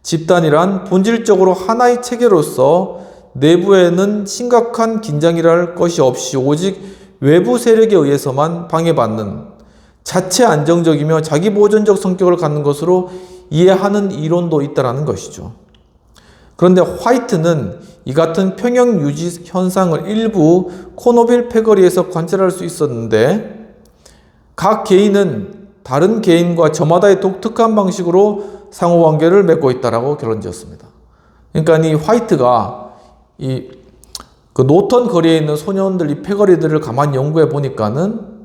집단이란 본질적으로 하나의 체계로서 내부에는 심각한 긴장이랄 것이 없이 오직 외부 세력에 의해서만 방해받는 자체 안정적이며 자기 보존적 성격을 갖는 것으로 이해하는 이론도 있다는 것이죠. 그런데 화이트는 이 같은 평형 유지 현상을 일부 코노빌 패거리에서 관찰할 수 있었는데, 각 개인은 다른 개인과 저마다의 독특한 방식으로 상호관계를 맺고 있다고 결론 지었습니다. 그러니까 이 화이트가 그 노턴 거리에 있는 소년들 이 패거리들을 가만히 연구해 보니까는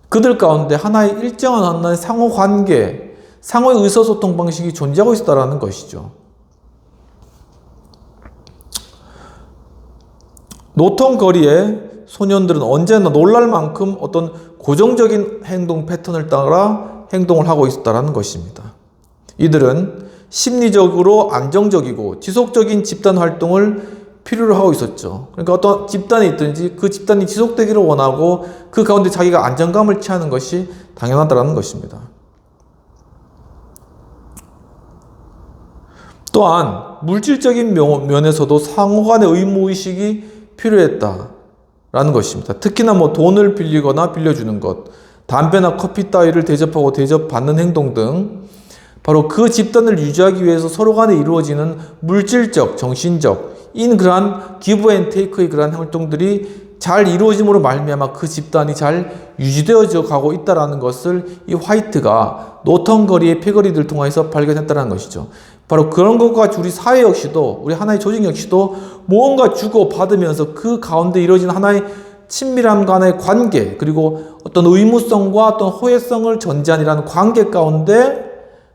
그들 가운데 하나의 일정한 하나의 상호 관계, 상호의 의사소통 방식이 존재하고 있다는 것이죠. 노턴 거리의 소년들은 언제나 놀랄 만큼 어떤 고정적인 행동 패턴을 따라 행동을 하고 있었다는 것입니다. 이들은 심리적으로 안정적이고 지속적인 집단 활동을 필요로 하고 있었죠. 그러니까 어떤 집단이 있든지 그 집단이 지속되기를 원하고 그 가운데 자기가 안정감을 취하는 것이 당연하다는 것입니다. 또한 물질적인 면에서도 상호 간의 의무의식이 필요했다라는 것입니다. 특히나 돈을 빌리거나 빌려주는 것, 담배나 커피 따위를 대접하고 대접받는 행동 등 바로 그 집단을 유지하기 위해서 서로 간에 이루어지는 물질적, 정신적 그러한 기브 앤 테이크의 그러한 활동들이 잘 이루어짐으로 말미암아 그 집단이 잘 유지되어져 가고 있다는 것을 이 화이트가 노턴 거리의 패거리들을 통해서 발견했다는 것이죠. 바로 그런 것과 같이 우리 사회 역시도, 우리 하나의 조직 역시도 무언가 주고 받으면서 그 가운데 이루어진 하나의 친밀함 간의 관계, 그리고 어떤 의무성과 어떤 호혜성을 전제한 이라는 관계 가운데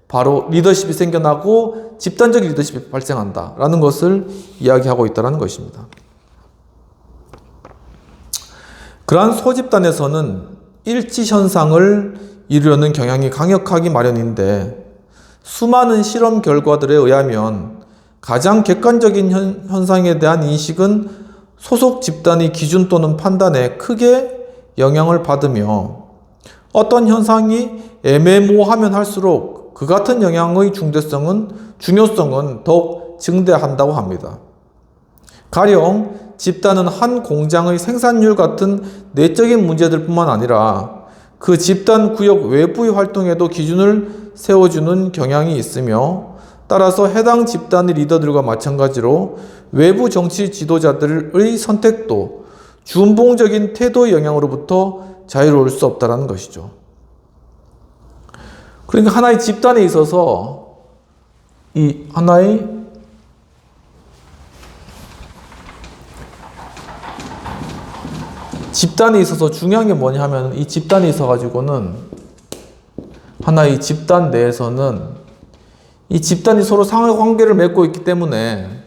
바로 리더십이 생겨나고 집단적 리더십이 발생한다라는 것을 이야기하고 있다는 것입니다. 그러한 소집단에서는 일치 현상을 이루려는 경향이 강력하기 마련인데 수많은 실험 결과들에 의하면 가장 객관적인 현상에 대한 인식은 소속 집단의 기준 또는 판단에 크게 영향을 받으며 어떤 현상이 애매모호하면 할수록 그 같은 영향의 중요성은 더욱 증대한다고 합니다. 가령 집단은 한 공장의 생산률 같은 내적인 문제들 뿐만 아니라 그 집단 구역 외부의 활동에도 기준을 세워주는 경향이 있으며 따라서 해당 집단의 리더들과 마찬가지로 외부 정치 지도자들의 선택도 준봉적인 태도의 영향으로부터 자유로울 수 없다는 것이죠. 그러니까 하나의 집단에 있어서 이 하나의 집단에 있어서 중요한 게 뭐냐 하면 이 집단에 있어 가지고는 하나의 집단 내에서는 이 집단이 서로 상호 관계를 맺고 있기 때문에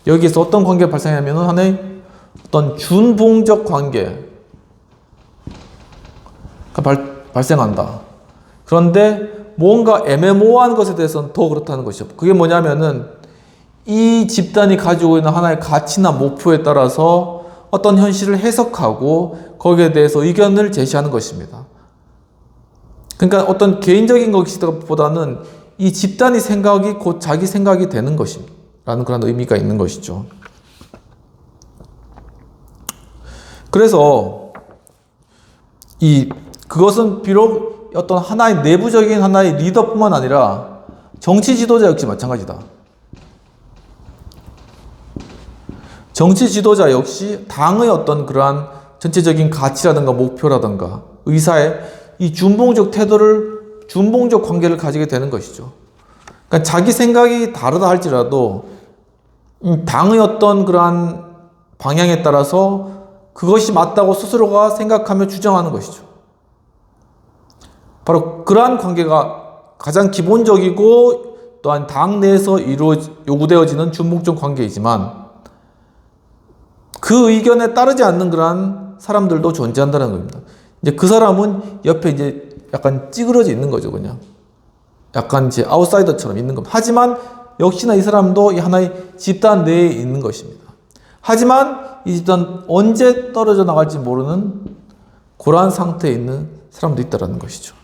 여기에서 어떤 관계가 발생하면 하나의 어떤 준봉적 관계가 발생한다. 그런데 뭔가 애매모호한 것에 대해서는 더 그렇다는 것이죠. 그게 뭐냐면은 이 집단이 가지고 있는 하나의 가치나 목표에 따라서 어떤 현실을 해석하고 거기에 대해서 의견을 제시하는 것입니다. 그러니까 어떤 개인적인 것보다는 이 집단의 생각이 곧 자기 생각이 되는 것입니다. 라는 그런 의미가 있는 것이죠. 그래서 그것은 비록 어떤 하나의 내부적인 하나의 리더뿐만 아니라 정치 지도자 역시 마찬가지다. 정치 지도자 역시 당의 어떤 그러한 전체적인 가치라든가 목표라든가 의사의 이 준봉적 태도를, 준봉적 관계를 가지게 되는 것이죠. 그러니까 자기 생각이 다르다 할지라도 당의 어떤 그러한 방향에 따라서 그것이 맞다고 스스로가 생각하며 주장하는 것이죠. 바로 그러한 관계가 가장 기본적이고 또한 당 내에서 요구되어지는 준봉적 관계이지만 그 의견에 따르지 않는 그러한 사람들도 존재한다는 겁니다. 이제 그 사람은 옆에 이제 약간 찌그러져 있는 거죠, 그냥. 약간 이제 아웃사이더처럼 있는 겁니다. 하지만 역시나 이 사람도 이 하나의 집단 내에 있는 것입니다. 하지만 이 집단 언제 떨어져 나갈지 모르는 그러한 상태에 있는 사람도 있다는 것이죠.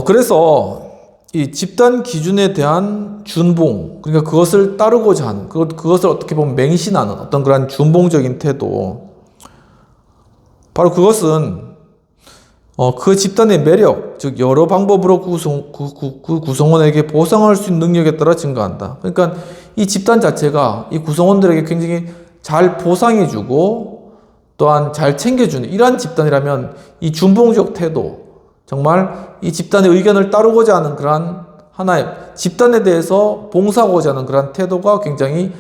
그래서 이 집단 기준에 대한 준봉, 그러니까 그것을 따르고자 하는, 그것을 어떻게 보면 맹신하는 어떤 그런 준봉적인 태도, 바로 그것은 그 집단의 매력, 즉 여러 방법으로 그 구성원에게 보상할 수 있는 능력에 따라 증가한다. 그러니까 이 집단 자체가 이 구성원들에게 굉장히 잘 보상해주고 또한 잘 챙겨주는 이러한 집단이라면 이 준봉적 태도, 정말 이 집단의 의견을 따르고자 하는 그러한 하나의 집단에 대해서 봉사하고자 하는 그런 태도가 굉장히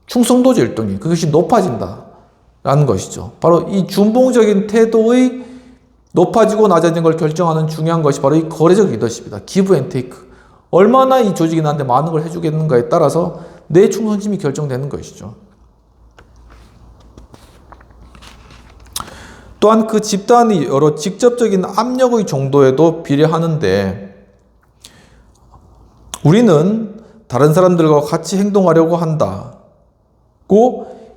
충성도적 일동이 그것이 높아진다라는 것이죠. 바로 이 준봉적인 태도의 높아지고 낮아지는 걸 결정하는 중요한 것이 바로 이 거래적 리더십이다. 기브 앤 테이크. 얼마나 이 조직이 나한테 많은 걸 해주겠는가에 따라서 내 충성심이 결정되는 것이죠. 또한 그 집단이 여러 직접적인 압력의 정도에도 비례하는데 우리는 다른 사람들과 같이 행동하려고 한다고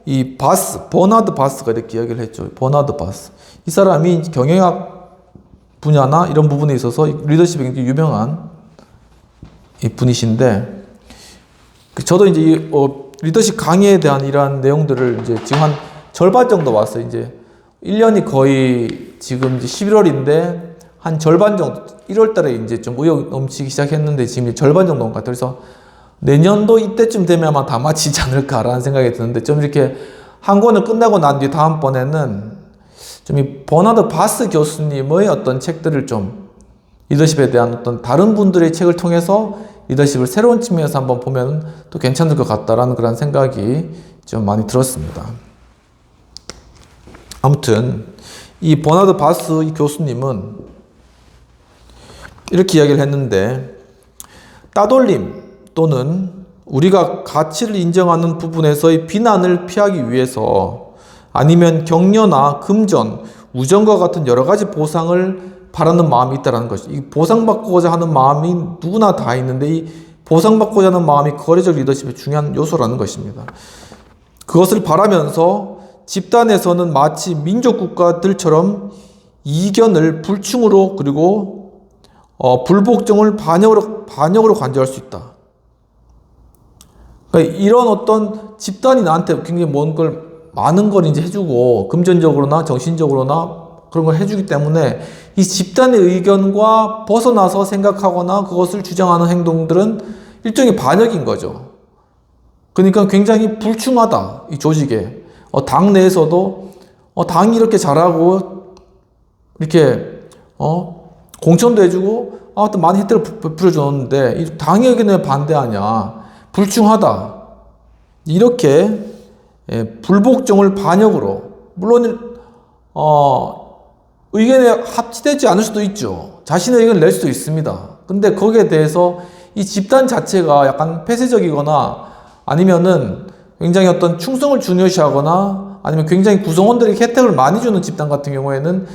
이 버나드 바스가 이렇게 이야기를 했죠. 버나드 바스. 이 사람이 경영학 분야나 이런 부분에 있어서 리더십이 굉장히 유명한 이 분이신데 저도 이제 이 리더십 강의에 대한 이러한 내용들을 이제 지금 한 절반 정도 왔어요. 이제 1년이 거의 지금 이제 11월인데 한 절반 정도 1월 달에 이제 좀 의욕 넘치기 시작했는데 지금 절반 정도 온 것 같아요. 그래서 내년도 이때쯤 되면 아마 다 마치지 않을까라는 생각이 드는데 좀 이렇게 한 권을 끝내고 난 뒤 다음번에는 좀 이 버나드 바스 교수님의 어떤 책들을 좀 리더십에 대한 어떤 다른 분들의 책을 통해서 리더십을 새로운 측면에서 한번 보면 또 괜찮을 것 같다라는 그런 생각이 좀 많이 들었습니다. 아무튼 이 버나드 바스 이 교수님은 이렇게 이야기를 했는데 따돌림 또는 우리가 가치를 인정하는 부분에서의 비난을 피하기 위해서 아니면 격려나 금전, 우정과 같은 여러 가지 보상을 바라는 마음이 있다는 것이 이 보상받고자 하는 마음이 누구나 다 있는데 이 보상받고자 하는 마음이 거래적 리더십의 중요한 요소라는 것입니다. 그것을 바라면서 집단에서는 마치 민족국가들처럼 이견을 불충으로 그리고 불복종을 반역으로 간주할 수 있다. 그러니까 이런 어떤 집단이 나한테 굉장히 많은 걸 이제 해주고 금전적으로나 정신적으로나 그런 걸 해주기 때문에 이 집단의 의견과 벗어나서 생각하거나 그것을 주장하는 행동들은 일종의 반역인 거죠. 그러니까 굉장히 불충하다. 이 조직에. 당 내에서도 당이 이렇게 잘하고 이렇게 공천도 해주고 또 많은 혜택을 베풀어줬는데 이 당의 의견에 반대하냐. 불충하다. 이렇게 불복종을 반역으로 물론 의견에 합치되지 않을 수도 있죠. 자신의 의견을 낼 수도 있습니다. 근데 거기에 대해서 이 집단 자체가 약간 폐쇄적이거나 아니면은 굉장히 어떤 충성을 중요시하거나 아니면 굉장히 구성원들에게 혜택을 많이 주는 집단 같은 경우에는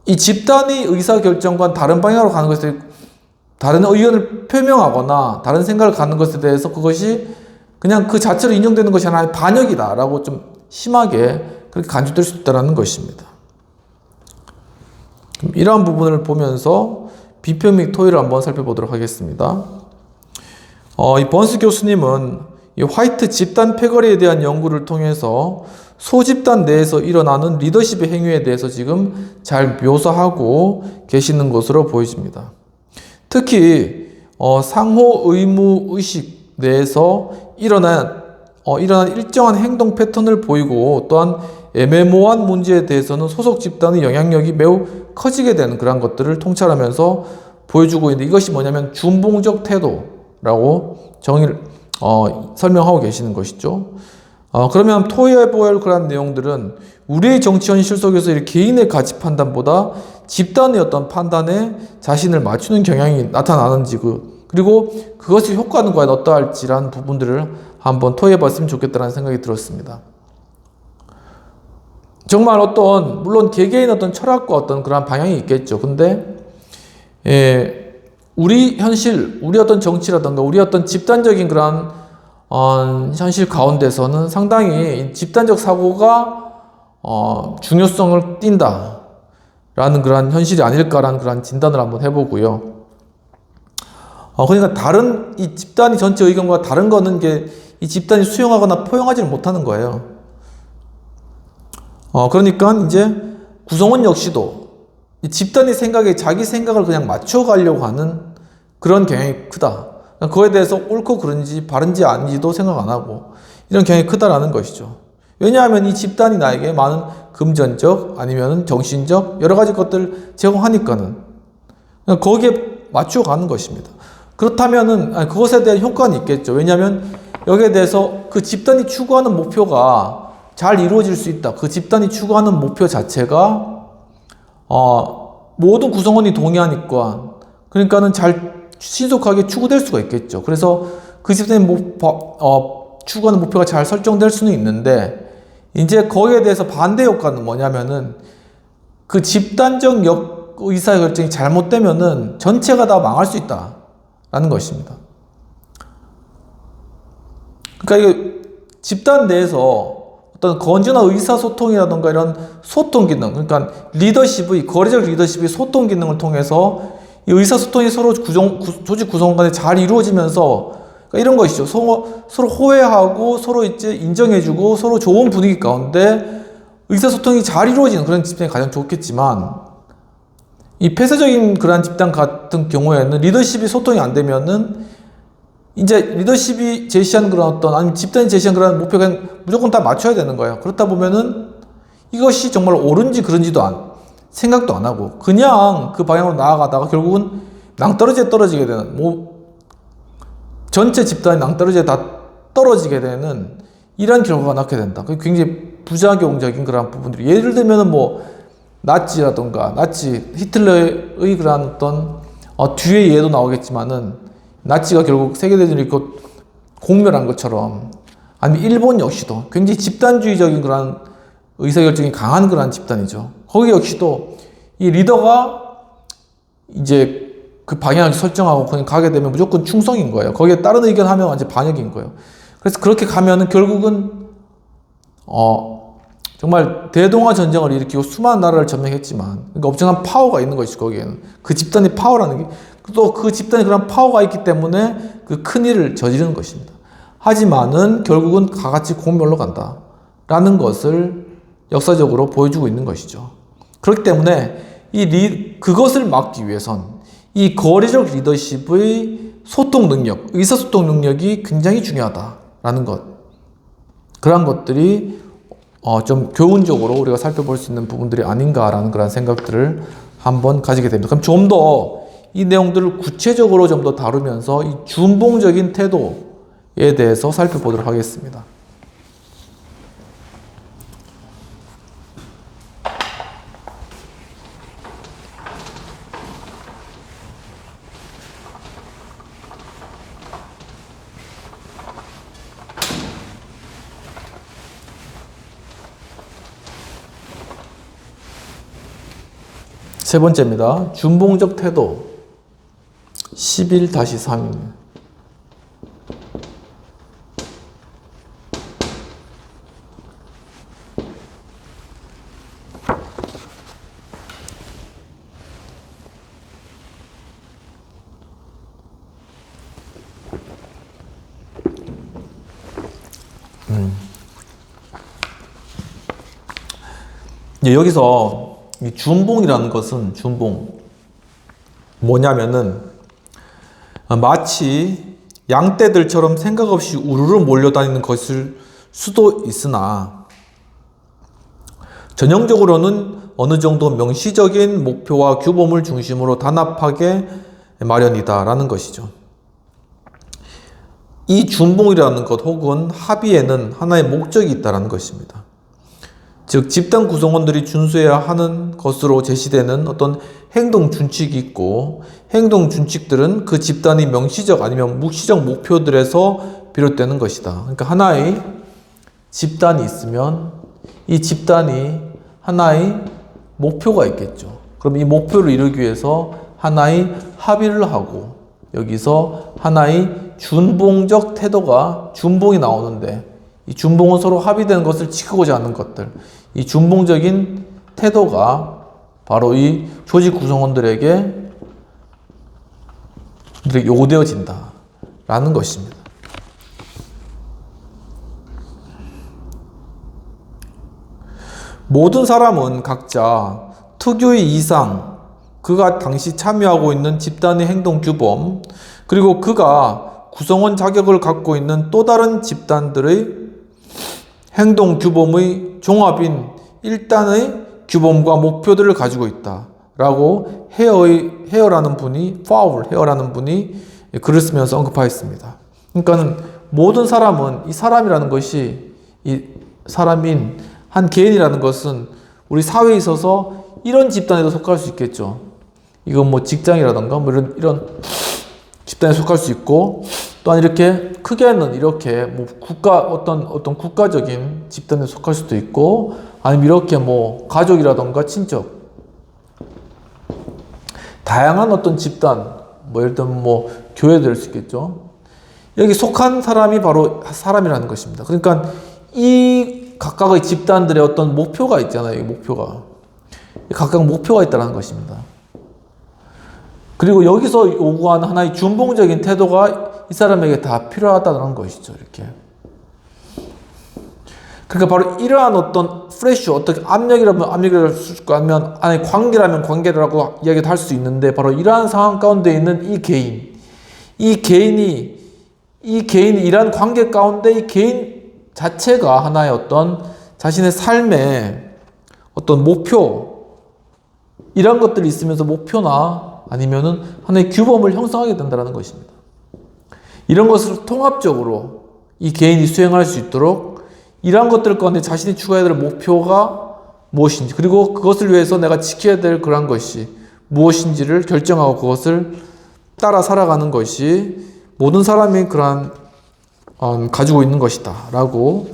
이 집단의 의사결정과는 다른 방향으로 가는 것에 다른 의견을 표명하거나 다른 생각을 갖는 것에 대해서 그것이 그냥 그 자체로 인정되는 것이 하나의 반역이다라고 좀 심하게 그렇게 간주될 수 있다는 것입니다. 이러한 부분을 보면서 비평 및 토의를 한번 살펴보도록 하겠습니다. 이 번스 교수님은 이 화이트 집단 패거리에 대한 연구를 통해서 소집단 내에서 일어나는 리더십의 행위에 대해서 지금 잘 묘사하고 계시는 것으로 보여집니다. 특히 상호 의무 의식 내에서 일어난 일정한 행동 패턴을 보이고 또한 애매모호한 문제에 대해서는 소속 집단의 영향력이 매우 커지게 되는 그런 것들을 통찰하면서 보여주고 있는데 이것이 뭐냐면 준봉적 태도라고 설명하고 계시는 것이죠. 그러면 토의해볼 그런 내용들은 우리의 정치 현실 속에서 이 개인의 가치 판단보다 집단의 어떤 판단에 자신을 맞추는 경향이 나타나는지 그리고 그것의 효과는 과연 어떠할지라는 부분들을 한번 토의해봤으면 좋겠다는 생각이 들었습니다. 정말 물론 개개인 어떤 철학과 어떤 그런 방향이 있겠죠. 근데 우리 현실, 우리 어떤 정치라든가 우리 어떤 집단적인 그런 현실 가운데서는 상당히 집단적 사고가 중요성을 띈다라는 그런 현실이 아닐까라는 그런 진단을 한번 해보고요. 그러니까 이 집단이 전체 의견과 다른 거는 이 집단이 수용하거나 포용하지를 못하는 거예요. 그러니까 이제 구성원 역시도 이 집단의 생각에 자기 생각을 그냥 맞춰가려고 하는 그런 경향이 크다. 그거에 대해서 옳고 그른지 바른지 아닌지도 생각 안 하고 이런 경향이 크다라는 것이죠. 왜냐하면 이 집단이 나에게 많은 금전적 아니면 정신적 여러 가지 것들을 제공하니까는 거기에 맞추어 가는 것입니다. 그렇다면은 그것에 대한 효과는 있겠죠. 왜냐하면 여기에 대해서 그 집단이 추구하는 목표가 잘 이루어질 수 있다. 그 집단이 추구하는 목표 자체가 모든 구성원이 동의하니까 그러니까는 잘 신속하게 추구될 수가 있겠죠. 그래서 그 집단이 추구하는 목표가 잘 설정될 수는 있는데 이제 거기에 대해서 반대 효과는 뭐냐면은 그 집단적 의사결정이 잘못되면은 전체가 다 망할 수 있다라는 것입니다. 그러니까 이게 집단 내에서 어떤 건전한 의사소통이라든가 이런 소통 기능, 그러니까 거래적 리더십의 소통 기능을 통해서 이 의사소통이 서로 조직 구성 간에 잘 이루어지면서 그러니까 이런 것이죠. 서로 호혜하고 서로 이제 인정해주고 서로 좋은 분위기 가운데 의사소통이 잘 이루어지는 그런 집단이 가장 좋겠지만 이 폐쇄적인 그러한 집단 같은 경우에는 리더십이 소통이 안 되면은 이제 리더십이 제시하는 그런 아니면 집단이 제시한 그런 목표가 무조건 다 맞춰야 되는 거예요. 그렇다 보면은 이것이 정말 옳은지 그런지도 생각도 안 하고 그냥 그 방향으로 나아가다가 결국은 낭떠러지에 떨어지게 되는 전체 집단이 낭떠러지에 다 떨어지게 되는 이런 결과가 낳게 된다. 그게 굉장히 부작용적인 그런 부분들이 예를 들면은 나치라던가 히틀러의 그런 어떤 뒤에 예도 나오겠지만은 나치가 결국 세계대전을 일으켜 공멸한 것처럼 아니면 일본 역시도 굉장히 집단주의적인 그런 의사결정이 강한 그런 집단이죠. 거기 역시도 이 리더가 이제 그 방향을 설정하고 그냥 가게 되면 무조건 충성인 거예요. 거기에 다른 의견하면 완전 반역인 거예요. 그래서 그렇게 가면은 결국은 정말 대동아 전쟁을 일으키고 수많은 나라를 점령했지만 그러니까 엄청난 파워가 있는 것이죠. 거기에는 그 집단의 파워라는 게 또 그 집단에 그런 파워가 있기 때문에 그 큰 일을 저지르는 것입니다. 하지만은 결국은 다 같이 공멸로 간다라는 것을 역사적으로 보여주고 있는 것이죠. 그렇기 때문에 그것을 막기 위해선 이 거래적 리더십의 소통 능력, 의사소통 능력이 굉장히 중요하다라는 것. 그런 것들이 좀 교훈적으로 우리가 살펴볼 수 있는 부분들이 아닌가라는 그런 생각들을 한번 가지게 됩니다. 그럼 좀 더 이 내용들을 구체적으로 좀 더 다루면서 이 준봉적인 태도에 대해서 살펴보도록 하겠습니다. 세 번째입니다. 준봉적 태도 11-3입니다. 여기서 이 준봉이라는 것은 뭐냐면은 마치 양떼들처럼 생각 없이 우르르 몰려다니는 것일 수도 있으나 전형적으로는 어느 정도 명시적인 목표와 규범을 중심으로 단합하게 마련이다라는 것이죠. 이 준봉이라는 것 혹은 합의에는 하나의 목적이 있다는 것입니다. 즉 집단 구성원들이 준수해야 하는 것으로 제시되는 어떤 행동 준칙이 있고 행동 준칙들은 그 집단의 명시적 아니면 묵시적 목표들에서 비롯되는 것이다. 그러니까 하나의 집단이 있으면 이 집단이 하나의 목표가 있겠죠. 그럼 이 목표를 이루기 위해서 하나의 합의를 하고 여기서 하나의 준봉적 태도가 준봉이 나오는데 이 준봉은 서로 합의된 것을 지키고자 하는 것들, 이 준봉적인 태도가 바로 이 조직 구성원들에게 요구되어진다라는 것입니다. 모든 사람은 각자 특유의 이상, 그가 당시 참여하고 있는 집단의 행동 규범, 그리고 그가 구성원 자격을 갖고 있는 또 다른 집단들의 행동 규범의 종합인 일단의 규범과 목표들을 가지고 있다 라고 헤어라는 분이, 헤어라는 분이 글을 쓰면서 언급하였습니다. 그러니까 모든 사람은, 이 사람이라는 것이, 이 사람인 한 개인이라는 것은 우리 사회에 있어서 이런 집단에도 속할 수 있겠죠. 이건 뭐 직장이라던가 뭐 이런 집단에 속할 수 있고, 또한 이렇게 크게는 이렇게 뭐 어떤 국가적인 집단에 속할 수도 있고, 아니면 이렇게 뭐 가족이라던가 친척, 다양한 어떤 집단, 뭐 예를 들면 뭐 교회 될 수 있겠죠. 여기 속한 사람이 바로 사람이라는 것입니다. 그러니까 이 각각의 집단들의 어떤 목표가 있잖아요. 이 목표가. 각각 목표가 있다는 것입니다. 그리고 여기서 요구하는 하나의 준봉적인 태도가 이 사람에게 다 필요하다는 것이죠. 이렇게. 그러니까 바로 이러한 어떤 프레쉬, 어떻게 압력이라면 압력이라고 할 수 있고, 아니면 아니 관계라면 관계라고 이야기도 할 수 있는데, 바로 이러한 상황 가운데 있는 이 개인이 이러한 관계 가운데 이 개인 자체가 하나의 어떤 자신의 삶의 어떤 목표, 이런 것들이 있으면서 목표나 아니면은 하나의 규범을 형성하게 된다는 것입니다. 이런 것을 통합적으로 이 개인이 수행할 수 있도록 이러한 것들 가운데 자신이 추구해야 될 목표가 무엇인지, 그리고 그것을 위해서 내가 지켜야 될 그러한 것이 무엇인지를 결정하고 그것을 따라 살아가는 것이 모든 사람이 그러한 가지고 있는 것이다 라고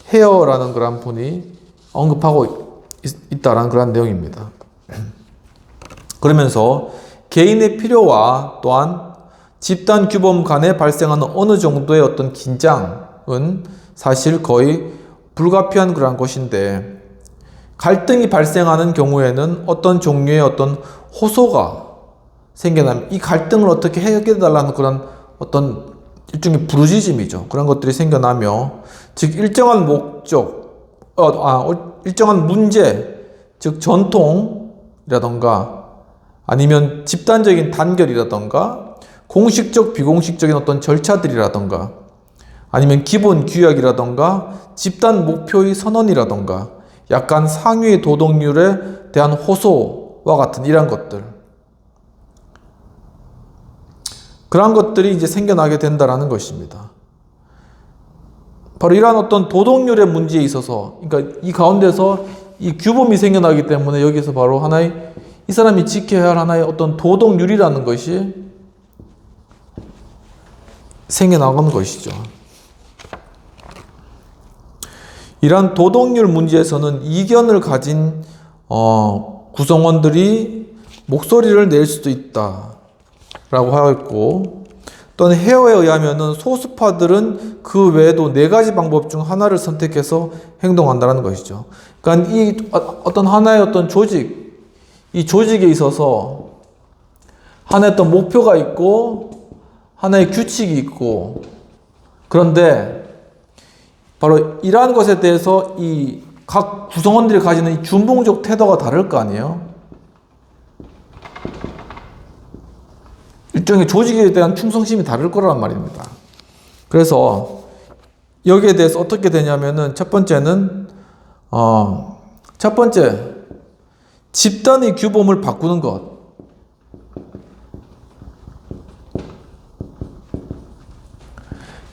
헤어라는 그러한 분이 언급하고 있다라는 그러한 내용입니다. 그러면서 개인의 필요와 또한 집단 규범 간에 발생하는 어느 정도의 어떤 긴장은 사실 거의 불가피한 그러한 것인데, 갈등이 발생하는 경우에는 어떤 종류의 어떤 호소가 생겨나면 이 갈등을 어떻게 해결해달라는 그런 어떤 일종의 부르짖음이죠. 그런 것들이 생겨나며, 즉 일정한 목적, 일정한 문제, 즉 전통이라던가 아니면 집단적인 단결이라던가 공식적 비공식적인 어떤 절차들이라던가 아니면 기본 규약이라던가 집단 목표의 선언이라던가 약간 상위의 도덕률에 대한 호소와 같은 이러한 것들, 그러한 것들이 이제 생겨나게 된다라는 것입니다. 바로 이러한 어떤 도덕률의 문제에 있어서, 그러니까 이 가운데서 이 규범이 생겨나기 때문에 여기서 바로 하나의 이 사람이 지켜야 할 하나의 어떤 도덕률이라는 것이 생겨나가는 것이죠. 이러한 도덕률 문제에서는 이견을 가진 구성원들이 목소리를 낼 수도 있다라고 하였고, 또는 헤어에 의하면은 소수파들은 그 외에도 4가지 방법 중 하나를 선택해서 행동한다는 것이죠. 그러니까 이 어떤 하나의 어떤 조직, 이 조직에 있어서 하나의 어떤 목표가 있고 하나의 규칙이 있고, 그런데 바로 이러한 것에 대해서 이 각 구성원들이 가지는 이 준봉적 태도가 다를 거 아니에요. 일종의 조직에 대한 충성심이 다를 거란 말입니다. 그래서 여기에 대해서 어떻게 되냐면은 첫 번째 집단의 규범을 바꾸는 것.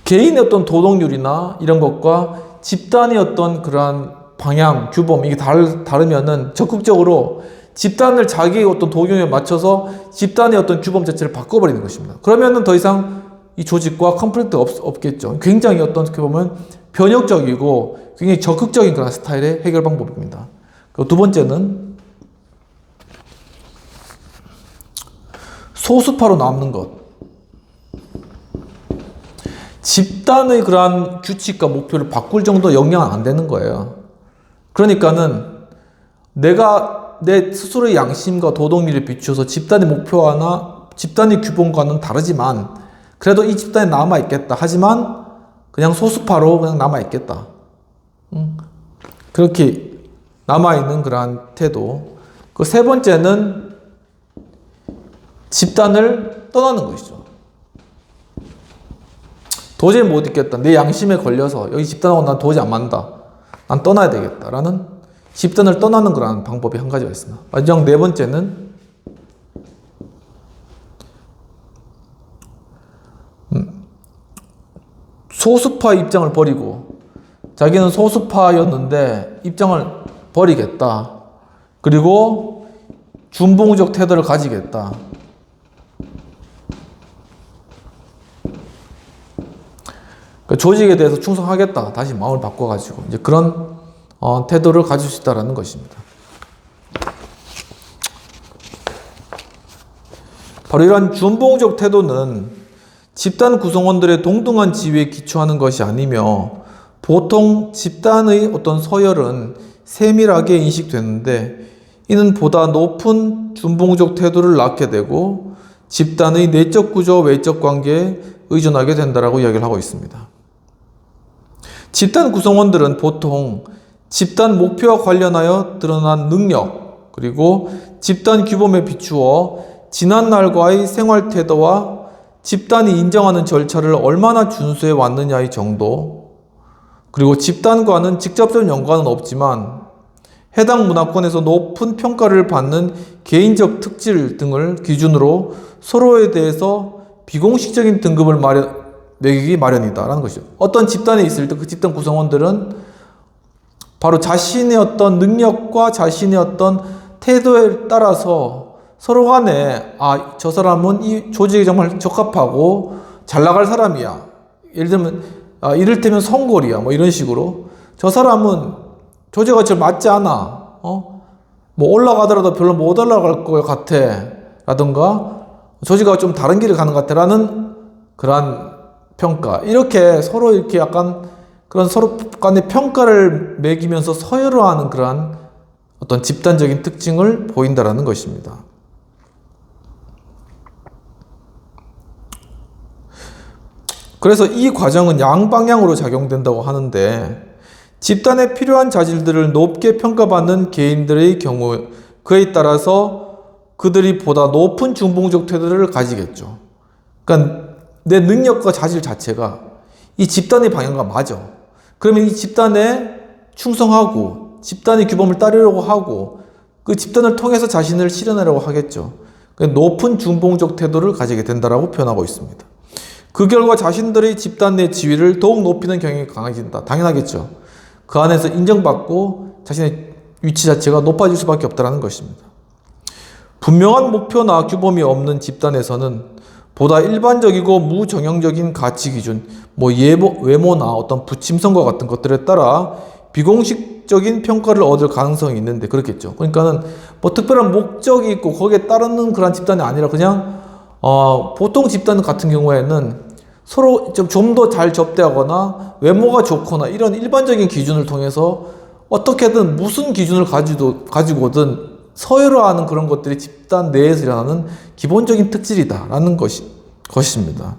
개인의 어떤 도덕률이나 이런 것과 집단의 어떤 그러한 방향, 규범, 이게 다르면은 적극적으로 집단을 자기의 어떤 도경에 맞춰서 집단의 어떤 규범 자체를 바꿔버리는 것입니다. 그러면은 더 이상 이 조직과 컨플릭트가 없겠죠. 굉장히 어떻게 보면 변혁적이고 굉장히 적극적인 그런 스타일의 해결 방법입니다. 그리고 두 번째는 소수파로 남는 것. 집단의 그러한 규칙과 목표를 바꿀 정도 역량은 안 되는 거예요. 그러니까는 내가 내 스스로의 양심과 도덕률에 비추어서 집단의 목표나 집단의 규범과는 다르지만 그래도 이 집단에 남아있겠다. 하지만 그냥 소수파로 그냥 남아있겠다. 그렇게 남아있는 그러한 태도. 그 세 번째는 집단을 떠나는 것이죠. 도저히 못 있겠다. 내 양심에 걸려서 여기 집단하고 난 도저히 안 맞는다. 난 떠나야 되겠다라는 집단을 떠나는 그런 방법이 한 가지가 있습니다. 마지막 네 번째는 소수파 입장을 버리고 자기는 소수파였는데 입장을 버리겠다. 그리고 준봉적 태도를 가지겠다. 그 조직에 대해서 충성하겠다. 다시 마음을 바꿔가지고 이제 그런 태도를 가질 수 있다는 것입니다. 바로 이러한 준봉적 태도는 집단 구성원들의 동등한 지위에 기초하는 것이 아니며 보통 집단의 어떤 서열은 세밀하게 인식되는데 이는 보다 높은 준봉적 태도를 낳게 되고 집단의 내적 구조, 외적 관계에 의존하게 된다라고 이야기를 하고 있습니다. 집단 구성원들은 보통 집단 목표와 관련하여 드러난 능력, 그리고 집단 규범에 비추어 지난날과의 생활 태도와 집단이 인정하는 절차를 얼마나 준수해 왔느냐의 정도, 그리고 집단과는 직접적 연관은 없지만 해당 문화권에서 높은 평가를 받는 개인적 특질 등을 기준으로 서로에 대해서 비공식적인 등급을 매기기 마련이다라는 것이죠. 어떤 집단에 있을 때 그 집단 구성원들은 바로 자신의 어떤 능력과 자신의 어떤 태도에 따라서 서로 간에 저 사람은 이 조직에 정말 적합하고 잘 나갈 사람이야. 예를 들면 이를테면 성골이야. 뭐 이런 식으로 저 사람은 조직과 잘 맞지 않아. 뭐 올라가더라도 별로 못 올라갈 것 같아. 라든가 조직과 좀 다른 길을 가는 것 같아. 라는 그러한 평가. 이렇게 서로 이렇게 약간 그런 서로 간의 평가를 매기면서 서열화하는 그러한 어떤 집단적인 특징을 보인다라는 것입니다. 그래서 이 과정은 양방향으로 작용된다고 하는데 집단에 필요한 자질들을 높게 평가받는 개인들의 경우 그에 따라서 그들이 보다 높은 준봉적 태도를 가지겠죠. 그러니까 내 능력과 자질 자체가 이 집단의 방향과 맞아. 그러면 이 집단에 충성하고 집단의 규범을 따르려고 하고 그 집단을 통해서 자신을 실현하려고 하겠죠. 높은 준봉적 태도를 가지게 된다라고 표현하고 있습니다. 그 결과 자신들의 집단 내 지위를 더욱 높이는 경향이 강해진다. 당연하겠죠. 그 안에서 인정받고 자신의 위치 자체가 높아질 수밖에 없다는 것입니다. 분명한 목표나 규범이 없는 집단에서는 보다 일반적이고 무정형적인 가치 기준, 외모나 어떤 부침성과 같은 것들에 따라 비공식적인 평가를 얻을 가능성이 있는데 그렇겠죠. 그러니까는 특별한 목적이 있고 거기에 따르는 그런 집단이 아니라 그냥 보통 집단 같은 경우에는 서로 좀 더 잘 접대하거나 외모가 좋거나 이런 일반적인 기준을 통해서 어떻게든 무슨 기준을 가지고든 서열화하는 그런 것들이 집단 내에서 일어나는 기본적인 특질이다라는 것입니다.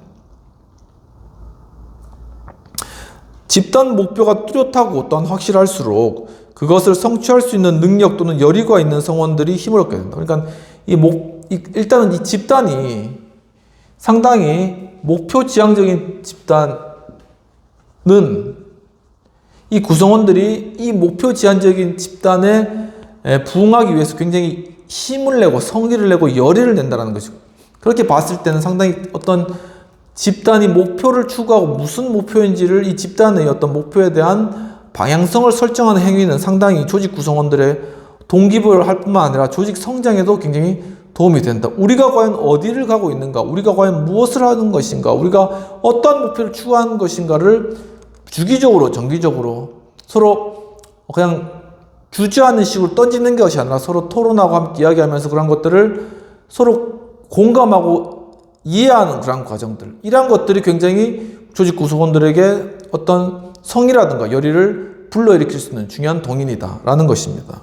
집단 목표가 뚜렷하고 또한 확실할수록 그것을 성취할 수 있는 능력 또는 열의가 있는 성원들이 힘을 얻게 된다. 그러니까 일단은 이 집단이 상당히 목표 지향적인 집단은 이 구성원들이 이 목표 지향적인 집단에 부응하기 위해서 굉장히 힘을 내고 성의를 내고 열의를 낸다는 거죠. 그렇게 봤을 때는 상당히 어떤 집단이 목표를 추구하고 무슨 목표인지를 이 집단의 어떤 목표에 대한 방향성을 설정하는 행위는 상당히 조직 구성원들의 동기부여를 할 뿐만 아니라 조직 성장에도 굉장히 도움이 된다. 우리가 과연 어디를 가고 있는가? 우리가 과연 무엇을 하는 것인가? 우리가 어떠한 목표를 추구하는 것인가를 주기적으로, 정기적으로 서로 그냥 주저하는 식으로 던지는 것이 아니라 서로 토론하고 함께 이야기하면서 그런 것들을 서로 공감하고 이해하는 그런 과정들. 이러한 것들이 굉장히 조직 구성원들에게 어떤 성의라든가 열의를 불러일으킬 수 있는 중요한 동인이다라는 것입니다.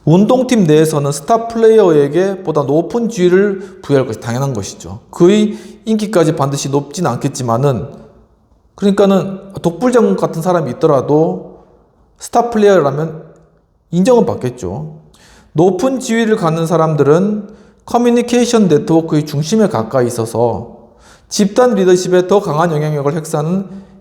운동팀 내에서는 스타 플레이어에게 보다 높은 지위를 부여할 것이 당연한 것이죠. 그의 인기까지 반드시 높지는 않겠지만은 그러니까는 독불장군 같은 사람이 있더라도 스타 플레이어라면 인정은 받겠죠. 높은 지위를 갖는 사람들은 커뮤니케이션 네트워크의 중심에 가까이 있어서 집단 리더십에 더 강한 영향력을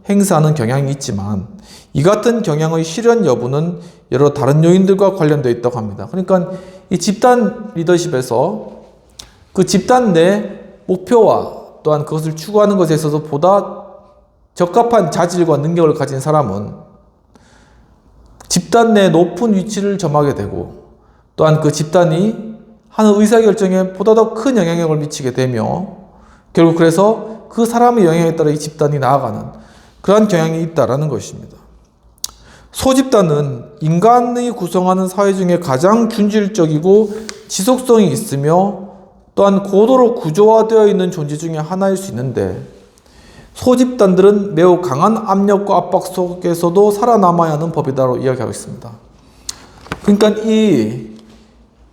행사하는 경향이 있지만 이 같은 경향의 실현 여부는 여러 다른 요인들과 관련되어 있다고 합니다. 그러니까 이 집단 리더십에서 그 집단 내 목표와 또한 그것을 추구하는 것에 있어서 보다 적합한 자질과 능력을 가진 사람은 집단 내 높은 위치를 점하게 되고 또한 그 집단이 하는 의사결정에 보다 더 큰 영향력을 미치게 되며 결국 그래서 그 사람의 영향에 따라 이 집단이 나아가는 그러한 경향이 있다라는 것입니다. 소집단은 인간이 구성하는 사회 중에 가장 균질적이고 지속성이 있으며 또한 고도로 구조화되어 있는 존재 중에 하나일 수 있는데 소집단들은 매우 강한 압력과 압박 속에서도 살아남아야 하는 법이다라고 이야기하고 있습니다. 그러니까 이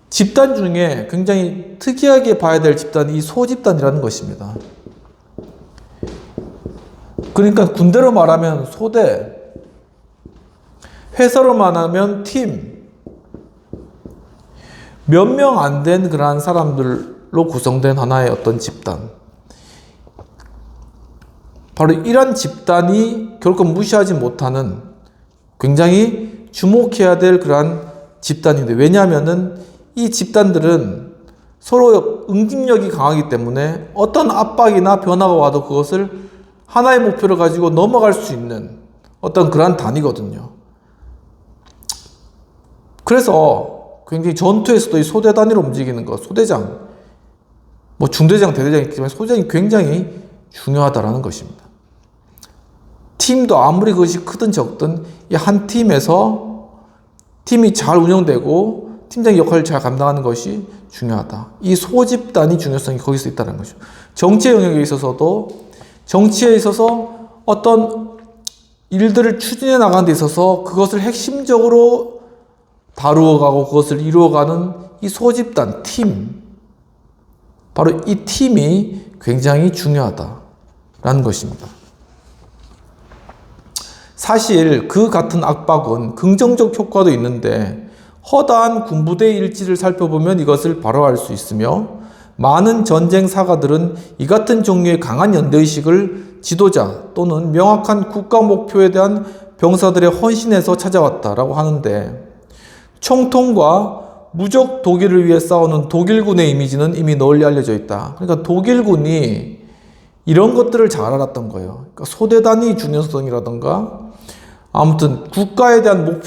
집단 중에 굉장히 특이하게 봐야 될 집단이 이 소집단이라는 것입니다. 그러니까 군대로 말하면 소대, 회사로 말하면 팀, 몇 명 안 된 그러한 사람들로 구성된 하나의 어떤 집단. 바로 이러한 집단이 결코 무시하지 못하는 굉장히 주목해야 될 그러한 집단인데, 왜냐하면은 이 집단들은 서로 응집력이 강하기 때문에 어떤 압박이나 변화가 와도 그것을 하나의 목표를 가지고 넘어갈 수 있는 어떤 그러한 단위거든요. 그래서 굉장히 전투에서도 이 소대 단위로 움직이는 것, 소대장, 뭐 중대장, 대대장이 있지만 소대장이 굉장히 중요하다라는 것입니다. 팀도 아무리 그것이 크든 적든 이 한 팀에서 팀이 잘 운영되고 팀장의 역할을 잘 감당하는 것이 중요하다. 이 소집단이 중요성이 거기서 있다는 거죠. 정치의 영역에 있어서도 정치에 있어서 어떤 일들을 추진해 나가는 데 있어서 그것을 핵심적으로 다루어가고 그것을 이루어가는 이 소집단, 팀, 바로 이 팀이 굉장히 중요하다라는 것입니다. 사실 그 같은 압박은 긍정적 효과도 있는데 허다한 군부대의 일지를 살펴보면 이것을 바로 알 수 있으며 많은 전쟁 사가들은 이 같은 종류의 강한 연대의식을 지도자 또는 명확한 국가 목표에 대한 병사들의 헌신에서 찾아왔다라고 하는데, 총통과 무적 독일을 위해 싸우는 독일군의 이미지는 이미 널리 알려져 있다. 그러니까 독일군이 이런 것들을 잘 알았던 거예요. 그러니까 소대단위 중요성이라던가 아무튼 국가에 대한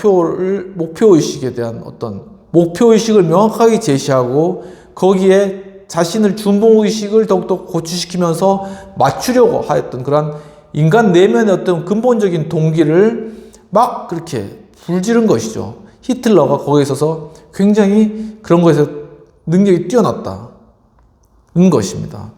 목표의식에 대한 어떤 목표의식을 명확하게 제시하고 거기에 자신을 준봉의식을 더욱더 고취시키면서 맞추려고 하였던 그런 인간 내면의 어떤 근본적인 동기를 막 그렇게 불지른 것이죠. 히틀러가 거기에 있어서 굉장히 그런 것에서 능력이 뛰어났다는 것입니다.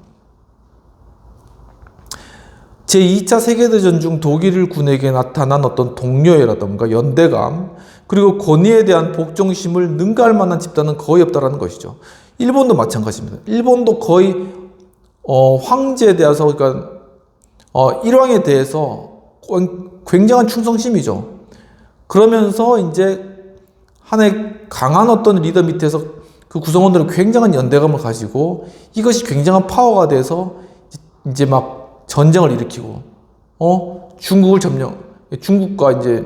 제2차 세계대전 중 독일 군에게 나타난 어떤 동료애라던가 연대감, 그리고 권위에 대한 복종심을 능가할 만한 집단은 거의 없다라는 것이죠. 일본도 마찬가지입니다. 일본도 거의 황제에 대해서, 그러니까 일왕에 대해서 굉장한 충성심이죠. 그러면서 이제 하나의 강한 어떤 리더 밑에서 그 구성원들은 굉장한 연대감을 가지고 이것이 굉장한 파워가 돼서 이제 막 전쟁을 일으키고, 중국을 중국과 이제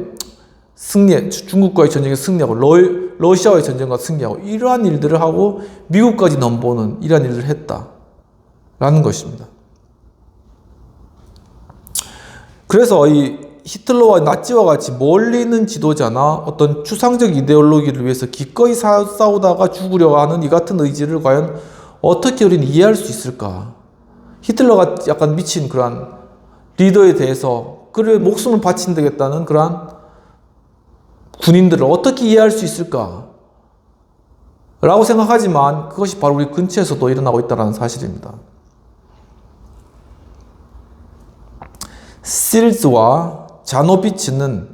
중국과의 전쟁에 승리하고, 러시아와의 전쟁과 승리하고, 이러한 일들을 하고, 미국까지 넘보는 이러한 일들을 했다라는 것입니다. 그래서 이 히틀러와 나치와 같이 멀리 있는 지도자나 어떤 추상적 이데올로기를 위해서 기꺼이 싸우다가 죽으려고 하는 이 같은 의지를 과연 어떻게 우리는 이해할 수 있을까? 히틀러가 약간 미친 그러한 리더에 대해서 그를 목숨을 바친다겠다는 그러한 군인들을 어떻게 이해할 수 있을까? 라고 생각하지만 그것이 바로 우리 근처에서도 일어나고 있다는 사실입니다. 실즈와 자노비치는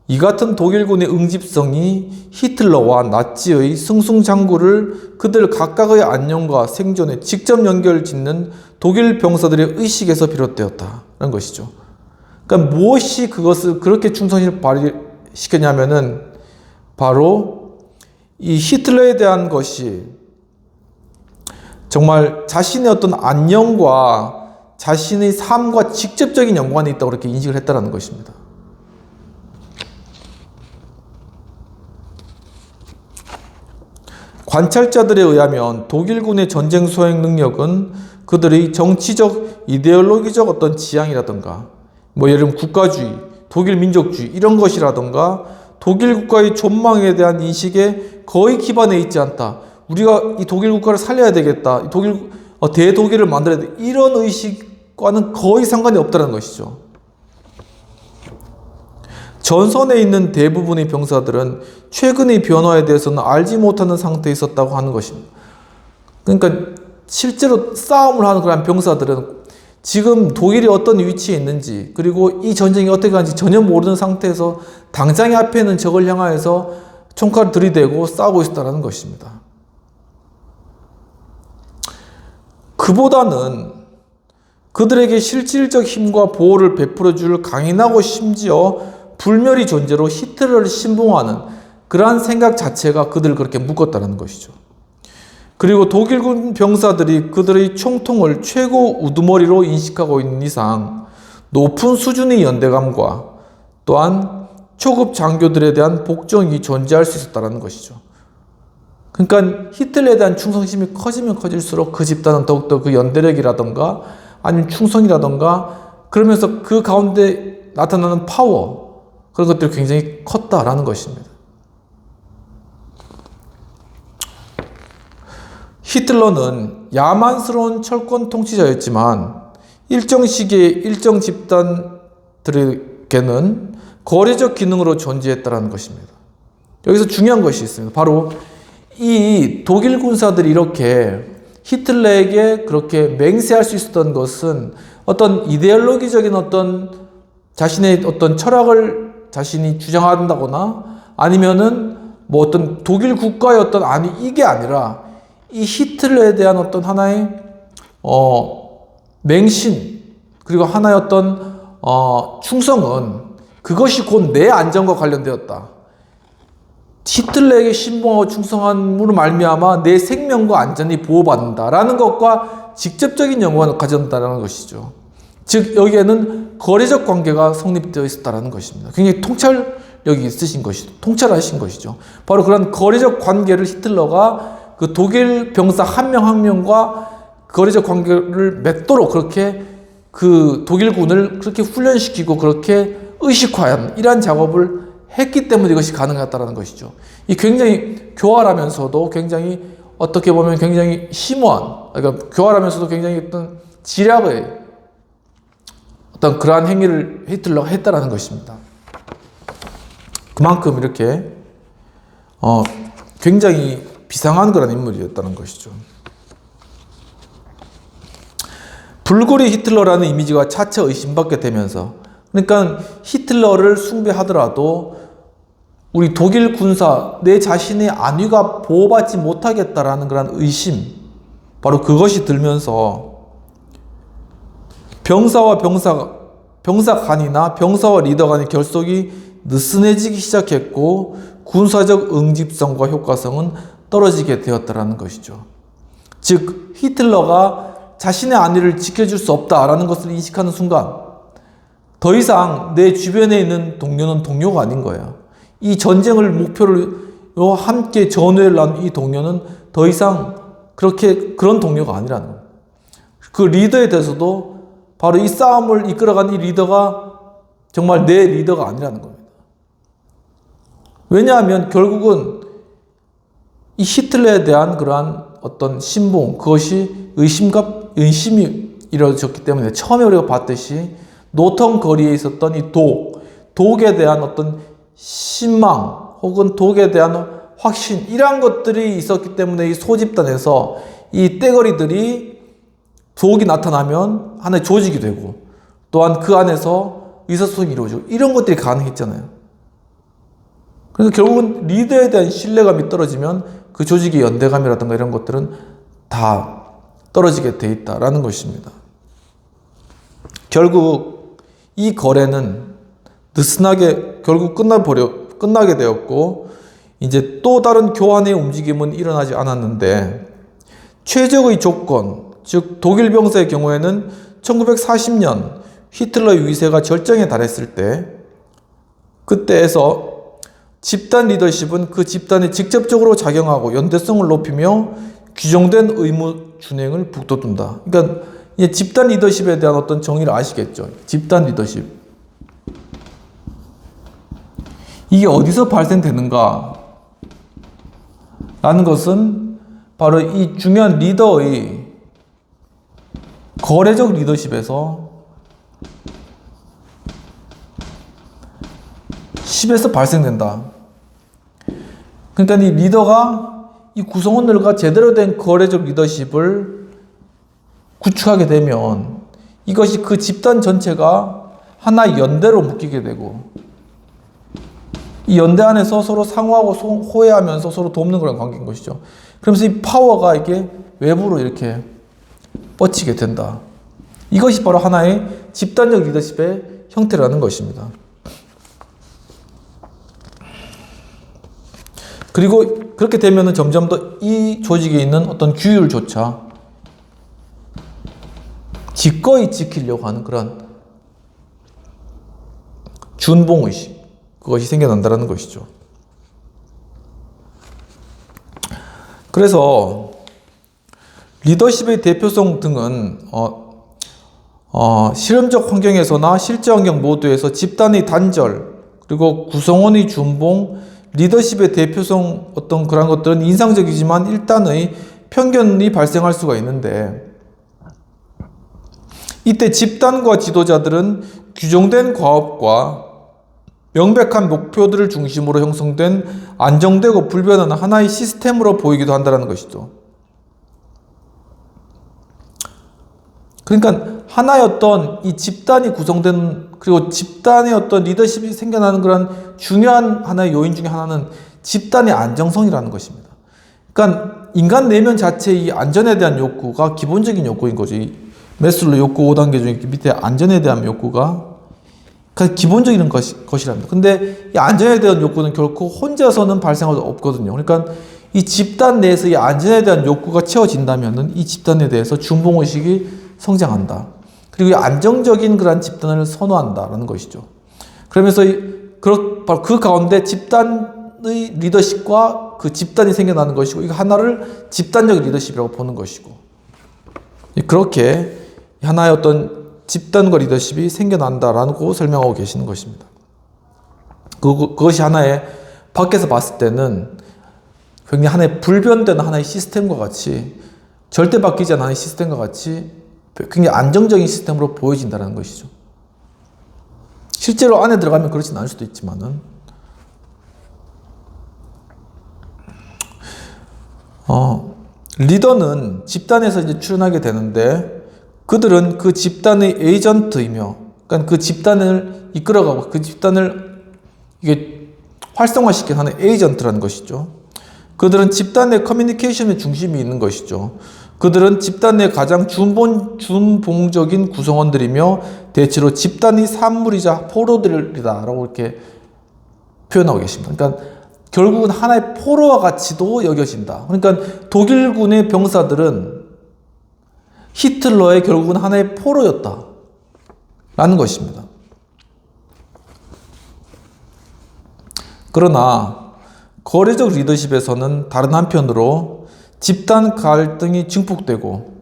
이 같은 독일군의 응집성이 히틀러와 나치의 승승장구를 그들 각각의 안녕과 생존에 직접 연결 짓는 독일 병사들의 의식에서 비롯되었다는 것이죠. 그러니까 무엇이 그것을 그렇게 충성심을 발휘시켰냐면은 바로 이 히틀러에 대한 것이 정말 자신의 어떤 안녕과 자신의 삶과 직접적인 연관이 있다고 그렇게 인식을 했다는 것입니다. 관찰자들에 의하면 독일군의 전쟁 수행 능력은 그 그들의 정치적, 이데올로기적 어떤 지향이라든가, 뭐 예를 들면 국가주의, 독일 민족주의 이런 것이라든가 독일 국가의 존망에 대한 인식에 거의 기반해 있지 않다. 우리가 이 독일 국가를 살려야 되겠다. 대독일을 만들어야 돼. 이런 의식과는 거의 상관이 없다는 것이죠. 전선에 있는 대부분의 병사들은 최근의 변화에 대해서는 알지 못하는 상태에 있었다고 하는 것입니다. 그러니까 실제로 싸움을 하는 그런 병사들은 지금 독일이 어떤 위치에 있는지, 그리고 이 전쟁이 어떻게 가는지 전혀 모르는 상태에서 당장의 앞에 있는 적을 향하여서 총칼을 들이대고 싸우고 있었다는 것입니다. 그보다는 그들에게 실질적 힘과 보호를 베풀어줄 강인하고 심지어 불멸의 존재로 히틀러를 신봉하는 그러한 생각 자체가 그들을 그렇게 묶었다는 것이죠. 그리고 독일군 병사들이 그들의 총통을 최고 우두머리로 인식하고 있는 이상 높은 수준의 연대감과 또한 초급 장교들에 대한 복종이 존재할 수 있었다는 것이죠. 그러니까 히틀러에 대한 충성심이 커지면 커질수록 그 집단은 더욱더 그 연대력이라던가 아니면 충성이라던가 그러면서 그 가운데 나타나는 파워, 그런 것들이 굉장히 컸다라는 것입니다. 히틀러는 야만스러운 철권 통치자였지만 일정 시기에 일정 집단들에게는 거래적 기능으로 존재했다는 것입니다. 여기서 중요한 것이 있습니다. 바로 이 독일 군사들이 이렇게 히틀러에게 그렇게 맹세할 수 있었던 것은 어떤 이데올로기적인 어떤 자신의 어떤 철학을 자신이 주장한다거나 아니면은 뭐 어떤 독일 국가의 어떤 이게 아니라 이 히틀러에 대한 어떤 하나의 맹신, 그리고 하나의 어떤 충성은 그것이 곧 내 안전과 관련되었다. 히틀러에게 신봉하고 충성함으로 말미암아 내 생명과 안전이 보호받는다라는 것과 직접적인 연관을 가졌다는 것이죠. 즉 여기에는 거래적 관계가 성립되어 있었다는 것입니다. 굉장히 통찰력이 있으신 것이죠. 통찰하신 것이죠. 바로 그런 거래적 관계를 히틀러가 그 독일 병사 한 명 한 명과 거래적 관계를 맺도록 그렇게 그 독일군을 그렇게 훈련시키고 그렇게 의식화한 이러한 작업을 했기 때문에 이것이 가능했다는 것이죠. 이 굉장히 교활하면서도 굉장히 어떻게 보면 굉장히 심오한, 그러니까 교활하면서도 굉장히 어떤 지략의 어떤 그러한 행위를 히틀러가 했다는 것입니다. 그만큼 이렇게 굉장히 비상한 그런 인물이었다는 것이죠. 불굴의 히틀러라는 이미지가 차차 의심받게 되면서, 그러니까 히틀러를 숭배하더라도 우리 독일 군사, 내 자신의 안위가 보호받지 못하겠다라는 그런 의심, 바로 그것이 들면서 병사 간이나 병사와 리더 간의 결속이 느슨해지기 시작했고 군사적 응집성과 효과성은 떨어지게 되었다라는 것이죠. 즉 히틀러가 자신의 안위를 지켜줄 수 없다라는 것을 인식하는 순간 더 이상 내 주변에 있는 동료는 동료가 아닌 거예요. 이 전쟁을 목표로 함께 전우를 난 이 동료는 더 이상 그런 동료가 아니라는 거예요. 그 리더에 대해서도 바로 이 싸움을 이끌어간 이 리더가 정말 내 리더가 아니라는 겁니다. 왜냐하면 결국은 이 히틀러에 대한 그러한 어떤 신봉, 그것이 의심이 이루어졌기 때문에 처음에 우리가 봤듯이 노턴 거리에 있었던 이 독에 대한 어떤 신망 혹은 독에 대한 확신, 이러한 것들이 있었기 때문에 이 소집단에서 이 떼거리들이 독이 나타나면 하나의 조직이 되고 또한 그 안에서 의사소통이 이루어지고 이런 것들이 가능했잖아요. 그래서 결국은 리더에 대한 신뢰감이 떨어지면 그 조직의 연대감이라든가 이런 것들은 다 떨어지게 돼 있다라는 것입니다. 결국 이 거래는 느슨하게 결국 끝나게 되었고 이제 또 다른 교환의 움직임은 일어나지 않았는데 최적의 조건, 즉 독일 병사의 경우에는 1940년 히틀러의 위세가 절정에 달했을 때 그때에서 집단 리더십은 그 집단에 직접적으로 작용하고 연대성을 높이며 규정된 의무 준행을 북돋운다. 그러니까 이 집단 리더십에 대한 어떤 정의를 아시겠죠? 집단 리더십. 이게 어디서 발생되는가? 라는 것은 바로 이 중요한 리더의 거래적 리더십에서 발생된다. 그러니까 이 리더가 이 구성원들과 제대로 된 거래적 리더십을 구축하게 되면 이것이 그 집단 전체가 하나의 연대로 묶이게 되고 이 연대 안에서 서로 상호하고 호혜하면서 서로 돕는 그런 관계인 것이죠. 그러면서 이 파워가 이게 외부로 이렇게 뻗치게 된다. 이것이 바로 하나의 집단적 리더십의 형태라는 것입니다. 그리고 그렇게 되면은 점점 더 이 조직에 있는 어떤 규율조차 기꺼이 지키려고 하는 그런 준봉의식, 그것이 생겨난다는 것이죠. 그래서 리더십의 대표성 등은 실험적 환경에서나 실제 환경 모두에서 집단의 단절, 그리고 구성원의 준봉, 리더십의 대표성 어떤 그런 것들은 인상적이지만 일단의 편견이 발생할 수가 있는데 이때 집단과 지도자들은 규정된 과업과 명백한 목표들을 중심으로 형성된 안정되고 불변하는 하나의 시스템으로 보이기도 한다는 것이죠. 그러니까 하나의 어떤 이 집단이 구성된 그리고 집단의 어떤 리더십이 생겨나는 그런 중요한 하나의 요인 중에 하나는 집단의 안정성이라는 것입니다. 그러니까 인간 내면 자체의 이 안전에 대한 욕구가 기본적인 욕구인 거죠. 이 매슬로 욕구 5단계 중에 밑에 안전에 대한 욕구가 기본적인 것이랍니다. 근데 이 안전에 대한 욕구는 결코 혼자서는 발생할 수 없거든요. 그러니까 이 집단 내에서 이 안전에 대한 욕구가 채워진다면은 이 집단에 대해서 준봉의식이 성장한다. 그리고 이 안정적인 그런 집단을 선호한다라는 것이죠. 그러면서 바로 그 가운데 집단의 리더십과 그 집단이 생겨나는 것이고, 이거 하나를 집단적 리더십이라고 보는 것이고, 그렇게 하나의 어떤 집단과 리더십이 생겨난다라고 설명하고 계시는 것입니다. 그것이 하나의 밖에서 봤을 때는 굉장히 하나의 불변되는 하나의 시스템과 같이, 절대 바뀌지 않는 하나의 시스템과 같이 굉장히 안정적인 시스템으로 보여진다는 것이죠. 실제로 안에 들어가면 그렇진 않을 수도 있지만은, 리더는 집단에서 이제 출연하게 되는데, 그들은 그 집단의 에이전트이며, 그러니까 그 집단을 이끌어가고 그 집단을 이게 활성화시키는 하는 에이전트라는 것이죠. 그들은 집단의 커뮤니케이션의 중심이 있는 것이죠. 그들은 집단 내 가장 준봉적인 구성원들이며 대체로 집단의 산물이자 포로들이다라고 이렇게 표현하고 계십니다. 그러니까 결국은 하나의 포로와 같이도 여겨진다. 그러니까 독일군의 병사들은 히틀러의 결국은 하나의 포로였다 라는 것입니다. 그러나 거래적 리더십에서는 다른 한편으로 집단 갈등이 증폭되고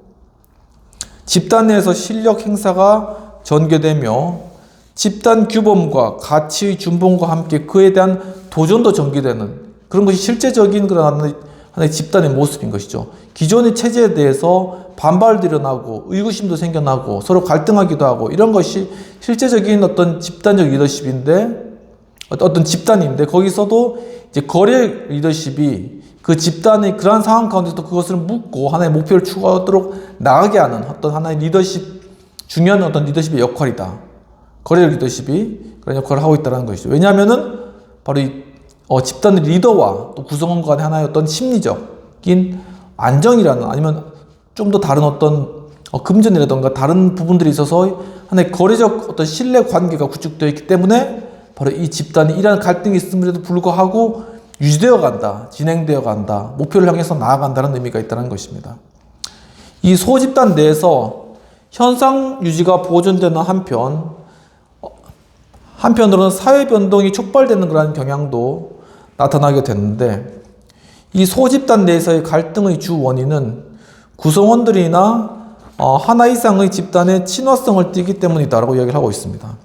집단 내에서 실력 행사가 전개되며 집단 규범과 가치의 준봉과 함께 그에 대한 도전도 전개되는 그런 것이 실제적인 그런 하나의 집단의 모습인 것이죠. 기존의 체제에 대해서 반발도 일어나고 의구심도 생겨나고 서로 갈등하기도 하고 이런 것이 실제적인 어떤 집단적 리더십인데, 어떤 집단인데, 거기서도 이제 거래 리더십이 그 집단의 그러한 상황 가운데서도 그것을 묻고 하나의 목표를 추구하도록 나가게 하는 어떤 하나의 리더십, 중요한 어떤 리더십의 역할이다. 거래 리더십이 그런 역할을 하고 있다는 것이죠. 왜냐하면은 바로 이 집단의 리더와 또 구성원 간의 하나의 어떤 심리적인 안정이라는, 아니면 좀 더 다른 어떤 금전이라던가 다른 부분들이 있어서 하나의 거래적 어떤 신뢰 관계가 구축되어 있기 때문에 바로 이 집단이 이러한 갈등이 있음에도 불구하고 유지되어 간다, 진행되어 간다, 목표를 향해서 나아간다는 의미가 있다는 것입니다. 이 소집단 내에서 현상 유지가 보존되는 한편으로는 사회 변동이 촉발되는 그런 경향도 나타나게 됐는데, 이 소집단 내에서의 갈등의 주 원인은 구성원들이나 하나 이상의 집단의 친화성을 띠기 때문이다라고 이야기를 하고 있습니다.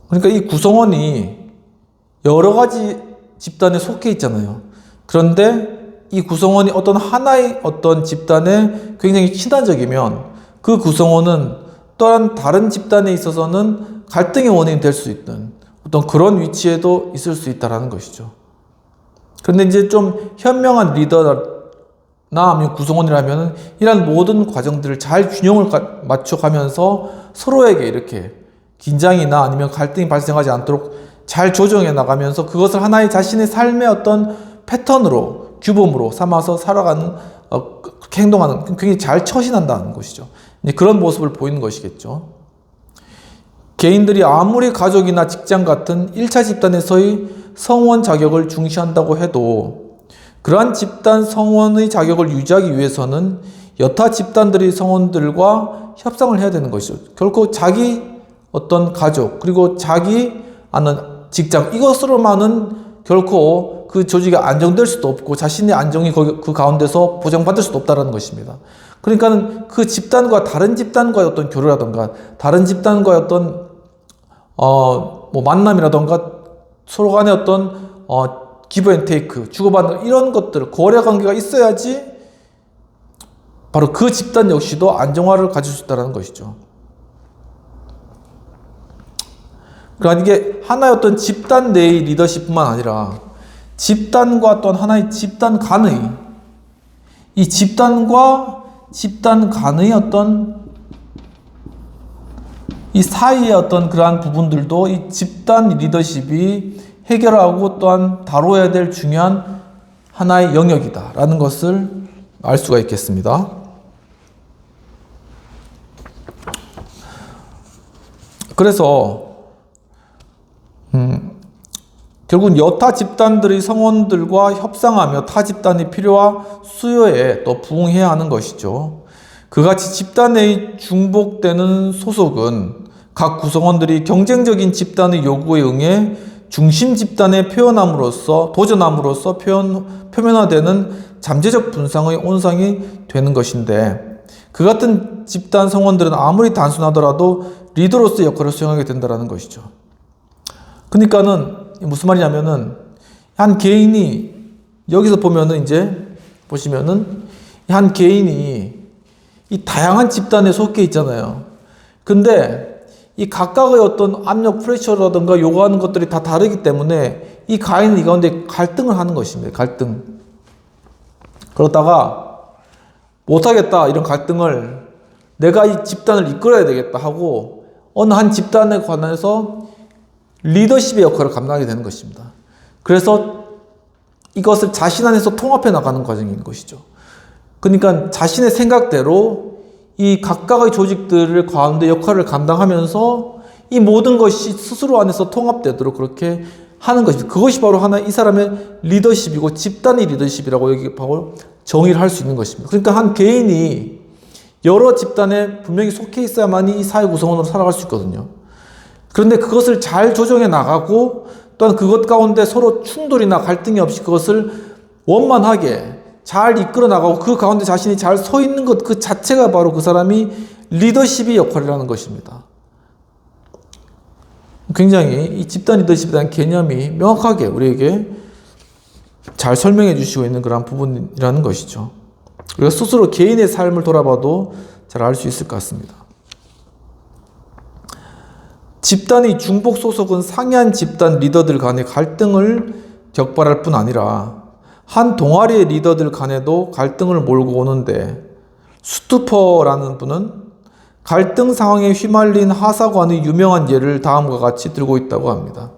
그러니까 이 구성원이 여러 가지 집단에 속해 있잖아요. 그런데 이 구성원이 어떤 하나의 어떤 집단에 굉장히 친화적이면 그 구성원은 또한 다른 집단에 있어서는 갈등의 원인이 될 수 있는 어떤 그런 위치에도 있을 수 있다는 것이죠. 그런데 이제 좀 현명한 리더나 아니면 구성원이라면 이런 모든 과정들을 잘 균형을 맞춰가면서 서로에게 이렇게 긴장이나 아니면 갈등이 발생하지 않도록 잘 조정해 나가면서 그것을 하나의 자신의 삶의 어떤 패턴으로, 규범으로 삼아서 살아가는, 그렇게 행동하는, 굉장히 잘 처신한다는 것이죠. 이제 그런 모습을 보이는 것이겠죠. 개인들이 아무리 가족이나 직장 같은 1차 집단에서의 성원 자격을 중시한다고 해도 그러한 집단 성원의 자격을 유지하기 위해서는 여타 집단들의 성원들과 협상을 해야 되는 것이죠. 결코 자기 어떤 가족 그리고 자기 아는 직장 이것으로만은 결코 그 조직이 안정될 수도 없고 자신의 안정이 그 가운데서 보장받을 수도 없다는 것입니다. 그러니까 그 집단과 다른 집단과의 어떤 교류라던가 다른 집단과의 어떤 만남이라던가 서로 간의 어떤 기브 앤 테이크 주고받는 이런 것들 거래 관계가 있어야지 바로 그 집단 역시도 안정화를 가질 수 있다는 것이죠. 그러니까 이게 하나의 어떤 집단 내의 리더십뿐만 아니라 집단과 또한 하나의 집단 간의 이 집단과 집단 간의 어떤 이 사이의 어떤 그러한 부분들도 이 집단 리더십이 해결하고 또한 다뤄야 될 중요한 하나의 영역이다라는 것을 알 수가 있겠습니다. 그래서 결국은 여타 집단들의 성원들과 협상하며 타 집단의 필요와 수요에 또 부응해야 하는 것이죠. 그같이 집단의 중복되는 소속은 각 구성원들이 경쟁적인 집단의 요구에 응해 중심 집단에 도전함으로써 표면화되는 잠재적 분상의 온상이 되는 것인데 그 같은 집단 성원들은 아무리 단순하더라도 리더로서의 역할을 수행하게 된다는 것이죠. 그러니까는 무슨 말이냐면은 한 개인이 여기서 보면은 이제 보시면은 한 개인이 이 다양한 집단에 속해 있잖아요. 근데 이 각각의 어떤 압력 프레셔라든가 요구하는 것들이 다 다르기 때문에 이 가인은 이 가운데 갈등을 하는 것입니다. 갈등. 그러다가 못하겠다 이런 갈등을 내가 이 집단을 이끌어야 되겠다 하고 어느 한 집단에 관해서 리더십의 역할을 감당하게 되는 것입니다. 그래서 이것을 자신 안에서 통합해 나가는 과정인 것이죠. 그러니까 자신의 생각대로 이 각각의 조직들을 가운데 역할을 감당하면서 이 모든 것이 스스로 안에서 통합되도록 그렇게 하는 것입니다. 그것이 바로 하나 이 사람의 리더십이고 집단의 리더십이라고 여기 바로 정의를 할 수 있는 것입니다. 그러니까 한 개인이 여러 집단에 분명히 속해 있어야만이 이 사회 구성원으로 살아갈 수 있거든요. 그런데 그것을 잘 조정해 나가고 또한 그것 가운데 서로 충돌이나 갈등이 없이 그것을 원만하게 잘 이끌어 나가고 그 가운데 자신이 잘 서 있는 것 그 자체가 바로 그 사람이 리더십의 역할이라는 것입니다. 굉장히 이 집단 리더십에 대한 개념이 명확하게 우리에게 잘 설명해 주시고 있는 그런 부분이라는 것이죠. 우리가 스스로 개인의 삶을 돌아봐도 잘 알 수 있을 것 같습니다. 집단의 중복 소속은 상이한 집단 리더들 간의 갈등을 격발할 뿐 아니라 한 동아리의 리더들 간에도 갈등을 몰고 오는데 스투퍼라는 분은 갈등 상황에 휘말린 하사관의 유명한 예를 다음과 같이 들고 있다고 합니다.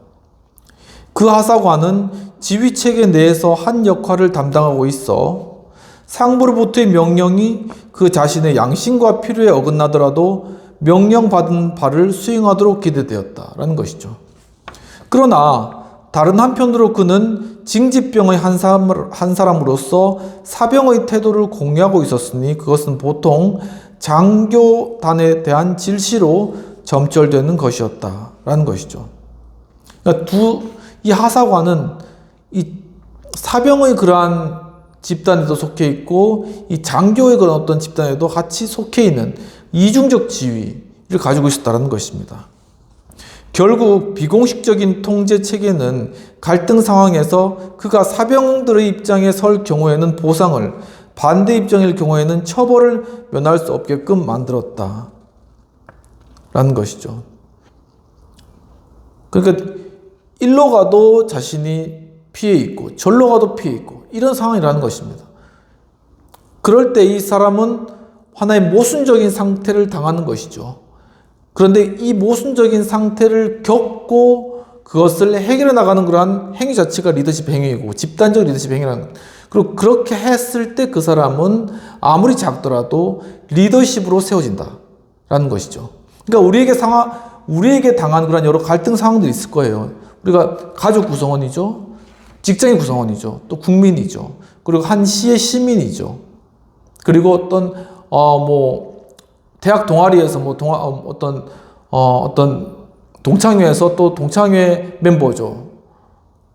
그 하사관은 지휘체계 내에서 한 역할을 담당하고 있어 상부로부터의 명령이 그 자신의 양심과 필요에 어긋나더라도 명령받은 바를 수행하도록 기대되었다라는 것이죠. 그러나 다른 한편으로 그는 징집병의 한 사람으로서 사병의 태도를 공유하고 있었으니 그것은 보통 장교단에 대한 질시로 점철되는 것이었다라는 것이죠. 그러니까 이 하사관은 이 사병의 그러한 집단에도 속해 있고 이 장교의 그런 어떤 집단에도 같이 속해 있는 이중적 지위를 가지고 있었다는 것입니다. 결국 비공식적인 통제 체계는 갈등 상황에서 그가 사병들의 입장에 설 경우에는 보상을, 반대 입장일 경우에는 처벌을 면할 수 없게끔 만들었다 라는 것이죠. 그러니까 일로 가도 자신이 피해 있고 절로 가도 피해 있고 이런 상황이라는 것입니다. 그럴 때 이 사람은 하나의 모순적인 상태를 당하는 것이죠. 그런데 이 모순적인 상태를 겪고 그것을 해결해 나가는 그러한 행위 자체가 리더십 행위이고 집단적 리더십 행위라는 것. 그리고 그렇게 했을 때 그 사람은 아무리 작더라도 리더십으로 세워진다라는 것이죠. 그러니까 우리에게 당한 그런 여러 갈등 상황들이 있을 거예요. 우리가 가족 구성원이죠. 직장의 구성원이죠. 또 국민이죠. 그리고 한 시의 시민이죠. 그리고 어떤 대학 동아리에서 어떤 동창회에서 또 동창회 멤버죠.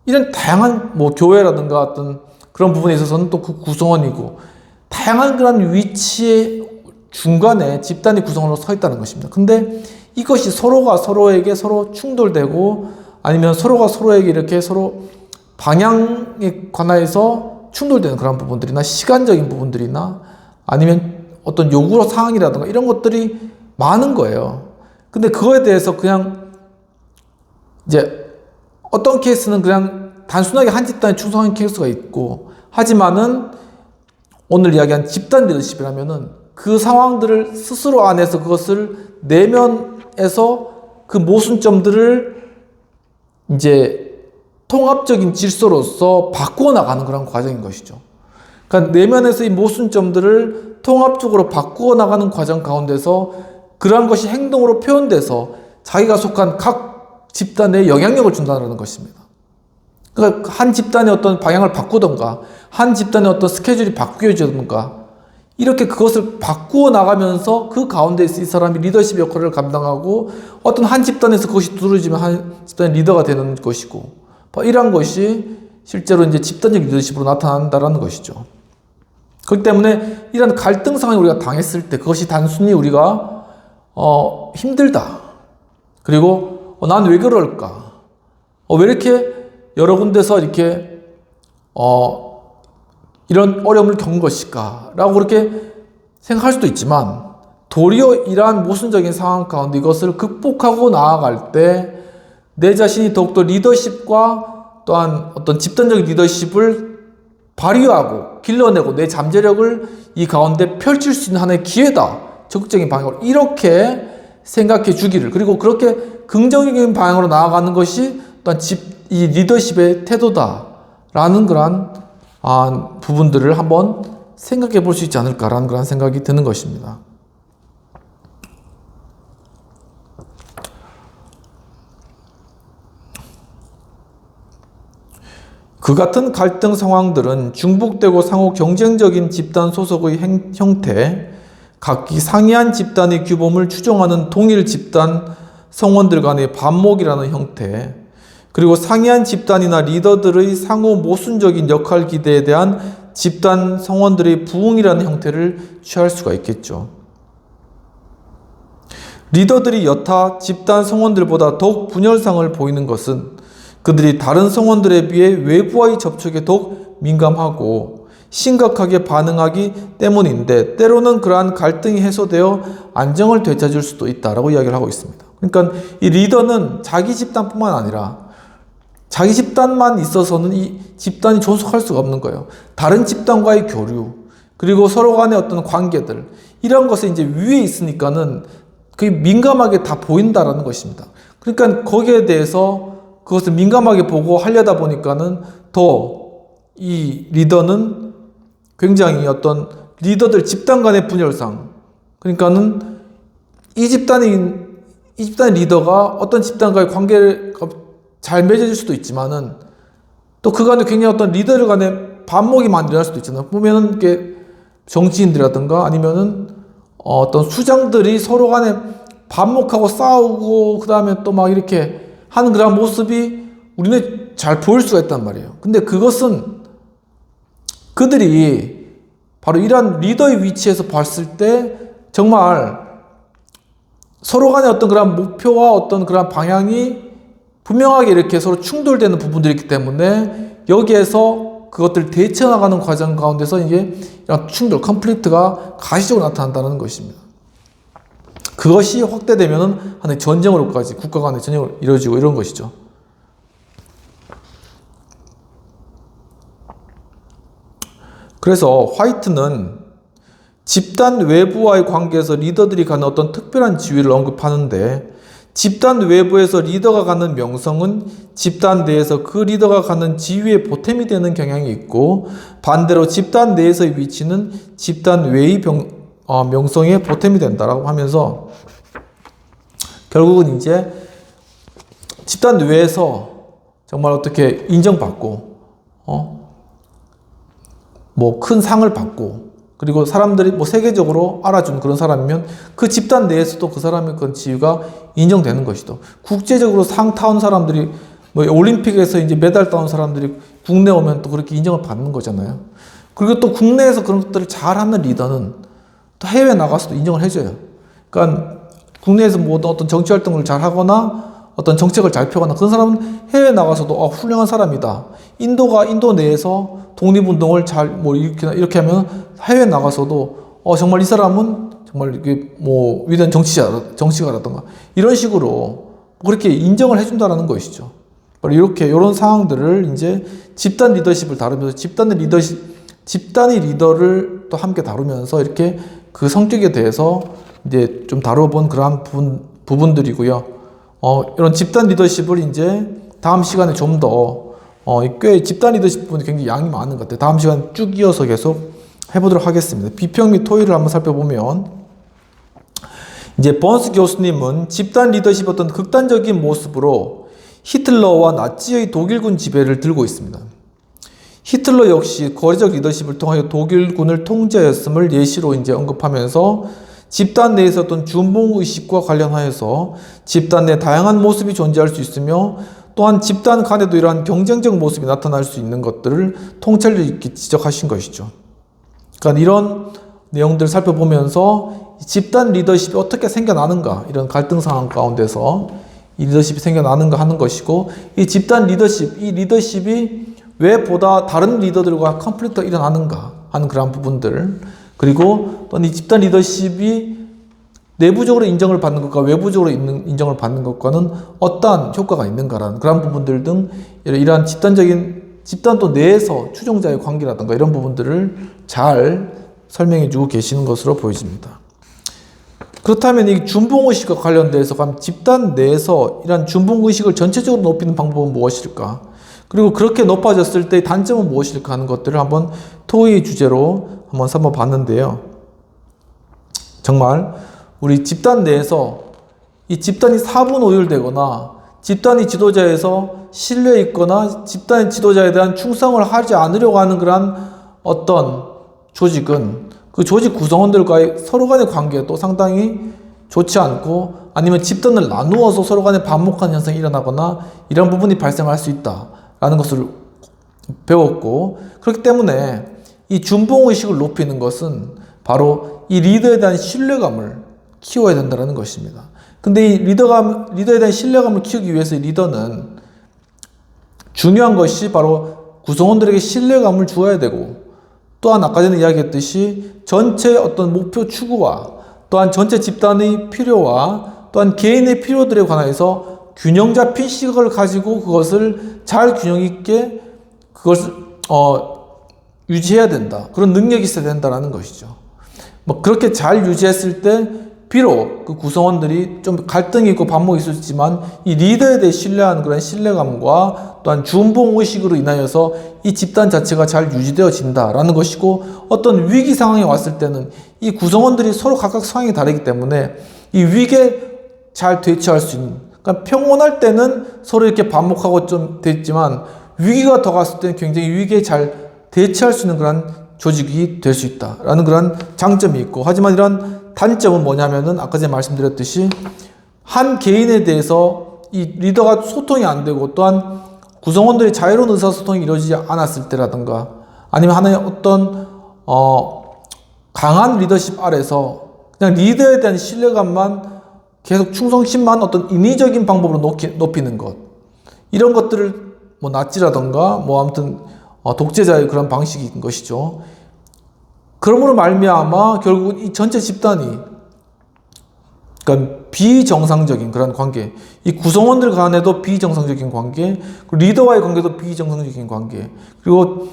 이런 다양한 교회라든가 어떤 그런 부분에 있어서는 또 그 구성원이고 다양한 그런 위치의 중간에 집단이 구성원으로 서 있다는 것입니다. 근데 이것이 서로가 서로에게 서로 충돌되고 아니면 서로가 서로에게 이렇게 서로 방향에 관하여서 충돌되는 그런 부분들이나 시간적인 부분들이나 아니면 어떤 요구 사항이라든가 이런 것들이 많은 거예요. 근데 그거에 대해서 그냥 이제 어떤 케이스는 그냥 단순하게 한 집단에 충성한 케이스가 있고 하지만은 오늘 이야기한 집단 리더십이라면은 그 상황들을 스스로 안에서 그것을 내면에서 그 모순점들을 이제 통합적인 질서로서 바꾸어 나가는 그런 과정인 것이죠. 그러니까 내면에서 이 모순점들을 통합적으로 바꾸어 나가는 과정 가운데서 그러한 것이 행동으로 표현돼서 자기가 속한 각 집단에 영향력을 준다는 것입니다. 그러니까 한 집단의 어떤 방향을 바꾸던가 한 집단의 어떤 스케줄이 바뀌어지던가 이렇게 그것을 바꾸어 나가면서 그 가운데서 이 사람이 리더십 역할을 감당하고 어떤 한 집단에서 그것이 두드러지면 한 집단의 리더가 되는 것이고 이러한 것이 실제로 이제 집단적 리더십으로 나타난다는 것이죠. 그렇기 때문에 이런 갈등 상황을 우리가 당했을 때 그것이 단순히 우리가 힘들다. 그리고 난 왜 그럴까? 왜 이렇게 여러 군데서 이렇게 이런 어려움을 겪은 것일까? 라고 그렇게 생각할 수도 있지만 도리어 이러한 모순적인 상황 가운데 이것을 극복하고 나아갈 때 내 자신이 더욱더 리더십과 또한 어떤 집단적 리더십을 발휘하고 길러내고 내 잠재력을 이 가운데 펼칠 수 있는 하나의 기회다. 적극적인 방향으로 이렇게 생각해 주기를 그리고 그렇게 긍정적인 방향으로 나아가는 것이 또한 이 리더십의 태도다라는 그러한 부분들을 한번 생각해 볼 수 있지 않을까라는 그런 생각이 드는 것입니다. 그 같은 갈등 상황들은 중복되고 상호 경쟁적인 집단 소속의 형태, 각기 상이한 집단의 규범을 추종하는 동일 집단 성원들 간의 반목이라는 형태, 그리고 상이한 집단이나 리더들의 상호 모순적인 역할 기대에 대한 집단 성원들의 부응이라는 형태를 취할 수가 있겠죠. 리더들이 여타 집단 성원들보다 더욱 분열상을 보이는 것은 그들이 다른 성원들에 비해 외부와의 접촉에 더욱 민감하고 심각하게 반응하기 때문인데 때로는 그러한 갈등이 해소되어 안정을 되찾을 수도 있다라고 이야기를 하고 있습니다. 그러니까 이 리더는 자기 집단뿐만 아니라 자기 집단만 있어서는 이 집단이 존속할 수가 없는 거예요. 다른 집단과의 교류 그리고 서로 간의 어떤 관계들 이런 것에 이제 위에 있으니까는 그게 민감하게 다 보인다라는 것입니다. 그러니까 거기에 대해서 그것을 민감하게 보고 하려다 보니까는 더 이 리더는 굉장히 어떤 리더들 집단 간의 분열상 그러니까는 이 집단의 리더가 어떤 집단과의 관계를 잘 맺어질 수도 있지만은 또 그간에 굉장히 어떤 리더들 간의 반목이 많이 일어날 수도 있잖아요. 보면은 이게 정치인들이라든가 아니면은 어떤 수장들이 서로 간에 반목하고 싸우고 그 다음에 또 막 이렇게 하는 그런 모습이 우리는 잘 보일 수가 있단 말이에요. 근데 그것은 그들이 바로 이러한 리더의 위치에서 봤을 때 정말 서로 간의 어떤 그런 목표와 어떤 그런 방향이 분명하게 이렇게 서로 충돌되는 부분들이 있기 때문에 여기에서 그것들을 대처나가는 과정 가운데서 이게 이런 충돌, 컨플릭트가 가시적으로 나타난다는 것입니다. 그것이 확대되면은 하나의 전쟁으로까지 국가 간의 전쟁으로 이루어지고 이런 것이죠. 그래서 화이트는 집단 외부와의 관계에서 리더들이 갖는 어떤 특별한 지위를 언급하는데 집단 외부에서 리더가 갖는 명성은 집단 내에서 그 리더가 갖는 지위에 보탬이 되는 경향이 있고 반대로 집단 내에서의 위치는 집단 외의 명성에 보탬이 된다라고 하면서 결국은 이제 집단 외에서 정말 어떻게 인정받고 뭐 큰 상을 받고 그리고 사람들이 뭐 세계적으로 알아준 그런 사람이면 그 집단 내에서도 그 사람의 그런 지위가 인정되는 것이죠. 국제적으로 상 타온 사람들이 뭐 올림픽에서 이제 메달 따온 사람들이 국내 오면 또 그렇게 인정을 받는 거잖아요. 그리고 또 국내에서 그런 것들을 잘하는 리더는 또 해외에 나가서도 인정을 해줘요. 그러니까 국내에서 뭐 어떤 정치 활동을 잘 하거나 어떤 정책을 잘 펴거나 그런 사람은 해외에 나가서도 훌륭한 사람이다. 인도가 인도 내에서 독립운동을 잘 뭐 이렇게 하면 해외에 나가서도 정말 이 사람은 정말 이게 뭐 위대한 정치가라든가 이런 식으로 그렇게 인정을 해준다라는 것이죠. 바로 이렇게 이런 상황들을 이제 집단 리더십을 다루면서 집단의 리더를 또 함께 다루면서 이렇게 그 성격에 대해서 이제 좀 다뤄본 그러한 부분들이고요. 이런 집단 리더십을 이제 다음 시간에 좀 더 꽤 집단 리더십 부분이 굉장히 양이 많은 것 같아요. 다음 시간 쭉 이어서 계속 해보도록 하겠습니다. 비평 및 토의를 한번 살펴보면 이제 번스 교수님은 집단 리더십 어떤 극단적인 모습으로 히틀러와 나치의 독일군 지배를 들고 있습니다. 히틀러 역시 거리적 리더십을 통하여 독일군을 통제하였음을 예시로 이제 언급하면서 집단 내에서 어떤 준봉의식과 관련하여서 집단 내 다양한 모습이 존재할 수 있으며 또한 집단 간에도 이러한 경쟁적 모습이 나타날 수 있는 것들을 통찰력 있게 지적하신 것이죠. 그러니까 이런 내용들을 살펴보면서 집단 리더십이 어떻게 생겨나는가 이런 갈등 상황 가운데서 이 리더십이 생겨나는가 하는 것이고 이 집단 리더십, 이 리더십이 왜 보다 다른 리더들과 컨플릭트가 일어나는가 하는 그런 부분들 그리고 또 이 집단 리더십이 내부적으로 인정을 받는 것과 외부적으로 인정을 받는 것과는 어떠한 효과가 있는가라는 그런 부분들 등 이러한 집단 또 내에서 추종자의 관계라든가 이런 부분들을 잘 설명해 주고 계시는 것으로 보여집니다. 그렇다면 이 준봉의식과 관련돼서 집단 내에서 이러한 준봉의식을 전체적으로 높이는 방법은 무엇일까? 그리고 그렇게 높아졌을 때의 단점은 무엇일까 하는 것들을 한번 토의 주제로 한번 삼아봤는데요. 정말 우리 집단 내에서 이 집단이 사분오율되거나 집단의 지도자에서 신뢰 있거나 집단의 지도자에 대한 충성을 하지 않으려고 하는 그러한 어떤 조직은 그 조직 구성원들과의 서로 간의 관계도 상당히 좋지 않고 아니면 집단을 나누어서 서로 간에 반목하는 현상이 일어나거나 이런 부분이 발생할 수 있다라는 것을 배웠고 그렇기 때문에 이 준봉의식을 높이는 것은 바로 이 리더에 대한 신뢰감을 키워야 된다는 것입니다. 근데 이 리더에 대한 신뢰감을 키우기 위해서 리더는 중요한 것이 바로 구성원들에게 신뢰감을 주어야 되고 또한 아까 전에 이야기했듯이 전체 어떤 목표 추구와 또한 전체 집단의 필요와 또한 개인의 필요들에 관해서 균형 잡힌 시각을 가지고 그것을 잘 균형 있게 그것을 유지해야 된다. 그런 능력이 있어야 된다는 것이죠. 뭐 그렇게 잘 유지했을 때 비록 그 구성원들이 좀 갈등이 있고 반목이 있었지만 이 리더에 대해 신뢰하는 그런 신뢰감과 또한 준봉의식으로 인하여서 이 집단 자체가 잘 유지되어진다라는 것이고 어떤 위기 상황이 왔을 때는 이 구성원들이 서로 각각 상황이 다르기 때문에 이 위기에 잘 대처할 수 있는 그러니까 평온할 때는 서로 이렇게 반목하고 좀 됐지만 위기가 더 갔을 때는 굉장히 위기에 잘 대처할 수 있는 그런 조직이 될 수 있다라는 그런 장점이 있고 하지만 이런 단점은 뭐냐면은 아까 전에 말씀드렸듯이 한 개인에 대해서 이 리더가 소통이 안 되고 또한 구성원들이 자유로운 의사소통이 이루어지지 않았을 때라든가 아니면 하나의 어떤 강한 리더십 아래서 그냥 리더에 대한 신뢰감만 계속 충성심만 어떤 인위적인 방법으로 높이는 것, 이런 것들을 뭐 나치라든가 뭐 아무튼 독재자의 그런 방식인 것이죠. 그러므로 말미암아 결국은 이 전체 집단이, 그러니까 비정상적인 그런 관계, 이 구성원들 간에도 비정상적인 관계, 그리고 리더와의 관계도 비정상적인 관계, 그리고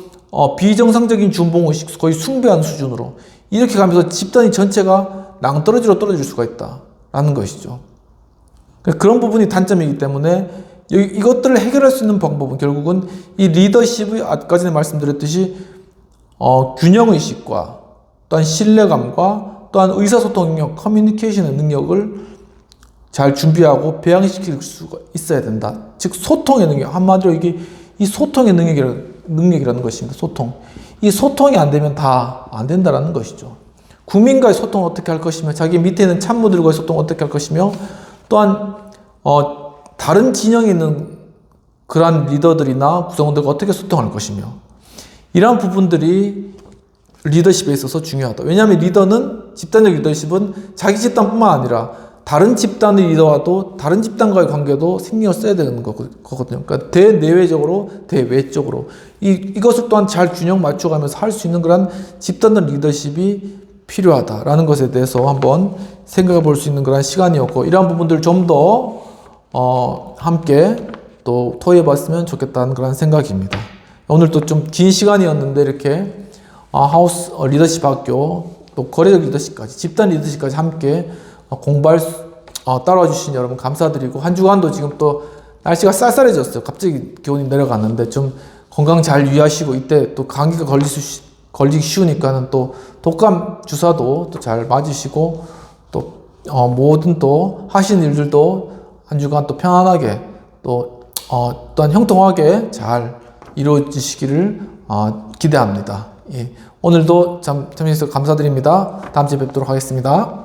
비정상적인 준봉의식, 거의 숭배하는 수준으로 이렇게 가면서 집단이 전체가 낭떠러지로 떨어질 수가 있다라는 것이죠. 그런 부분이 단점이기 때문에 이것들을 해결할 수 있는 방법은 결국은 이 리더십의 아까 전에 말씀드렸듯이 균형의식과 또한 신뢰감과 또한 의사소통 능력, 커뮤니케이션의 능력을 잘 준비하고 배양시킬 수가 있어야 된다. 즉 소통의 능력, 한마디로 이게 이 소통의 능력이라는 것입니다. 소통. 이 소통이 안 되면 다 안 된다라는 것이죠. 국민과의 소통을 어떻게 할 것이며, 자기 밑에 있는 참모들과의 소통을 어떻게 할 것이며, 또한 다른 진영에 있는 그러한 리더들이나 구성원들과 어떻게 소통할 것이며, 이러한 부분들이 리더십에 있어서 중요하다. 왜냐하면 리더는, 집단적 리더십은 자기 집단뿐만 아니라 다른 집단의 리더와도 다른 집단과의 관계도 신경을 써야 되는 거거든요. 그러니까 대내외적으로, 대외적으로 이것을 또한 잘 균형 맞춰가면서 할 수 있는 그런 집단적 리더십이 필요하다라는 것에 대해서 한번 생각해 볼 수 있는 그런 시간이었고, 이러한 부분들을 좀 더 함께 또 토의해 봤으면 좋겠다는 그런 생각입니다. 오늘 또 좀 긴 시간이었는데 이렇게 하우스 리더십 학교 또 거래적 리더십까지, 집단 리더십까지 함께 따라와 주신 여러분 감사드리고, 한 주간도 지금 또 날씨가 쌀쌀해졌어요. 갑자기 기온이 내려갔는데 좀 건강 잘 유의하시고, 이때 또 감기가 걸리기 쉬우니까는 또 독감 주사도 또 잘 맞으시고, 또 모든 또 하시는 일들도 한 주간 또 편안하게 또한 형통하게 잘 이루어지시기를 기대합니다. 예. 오늘도 참여해주셔서 감사드립니다. 다음 주에 뵙도록 하겠습니다.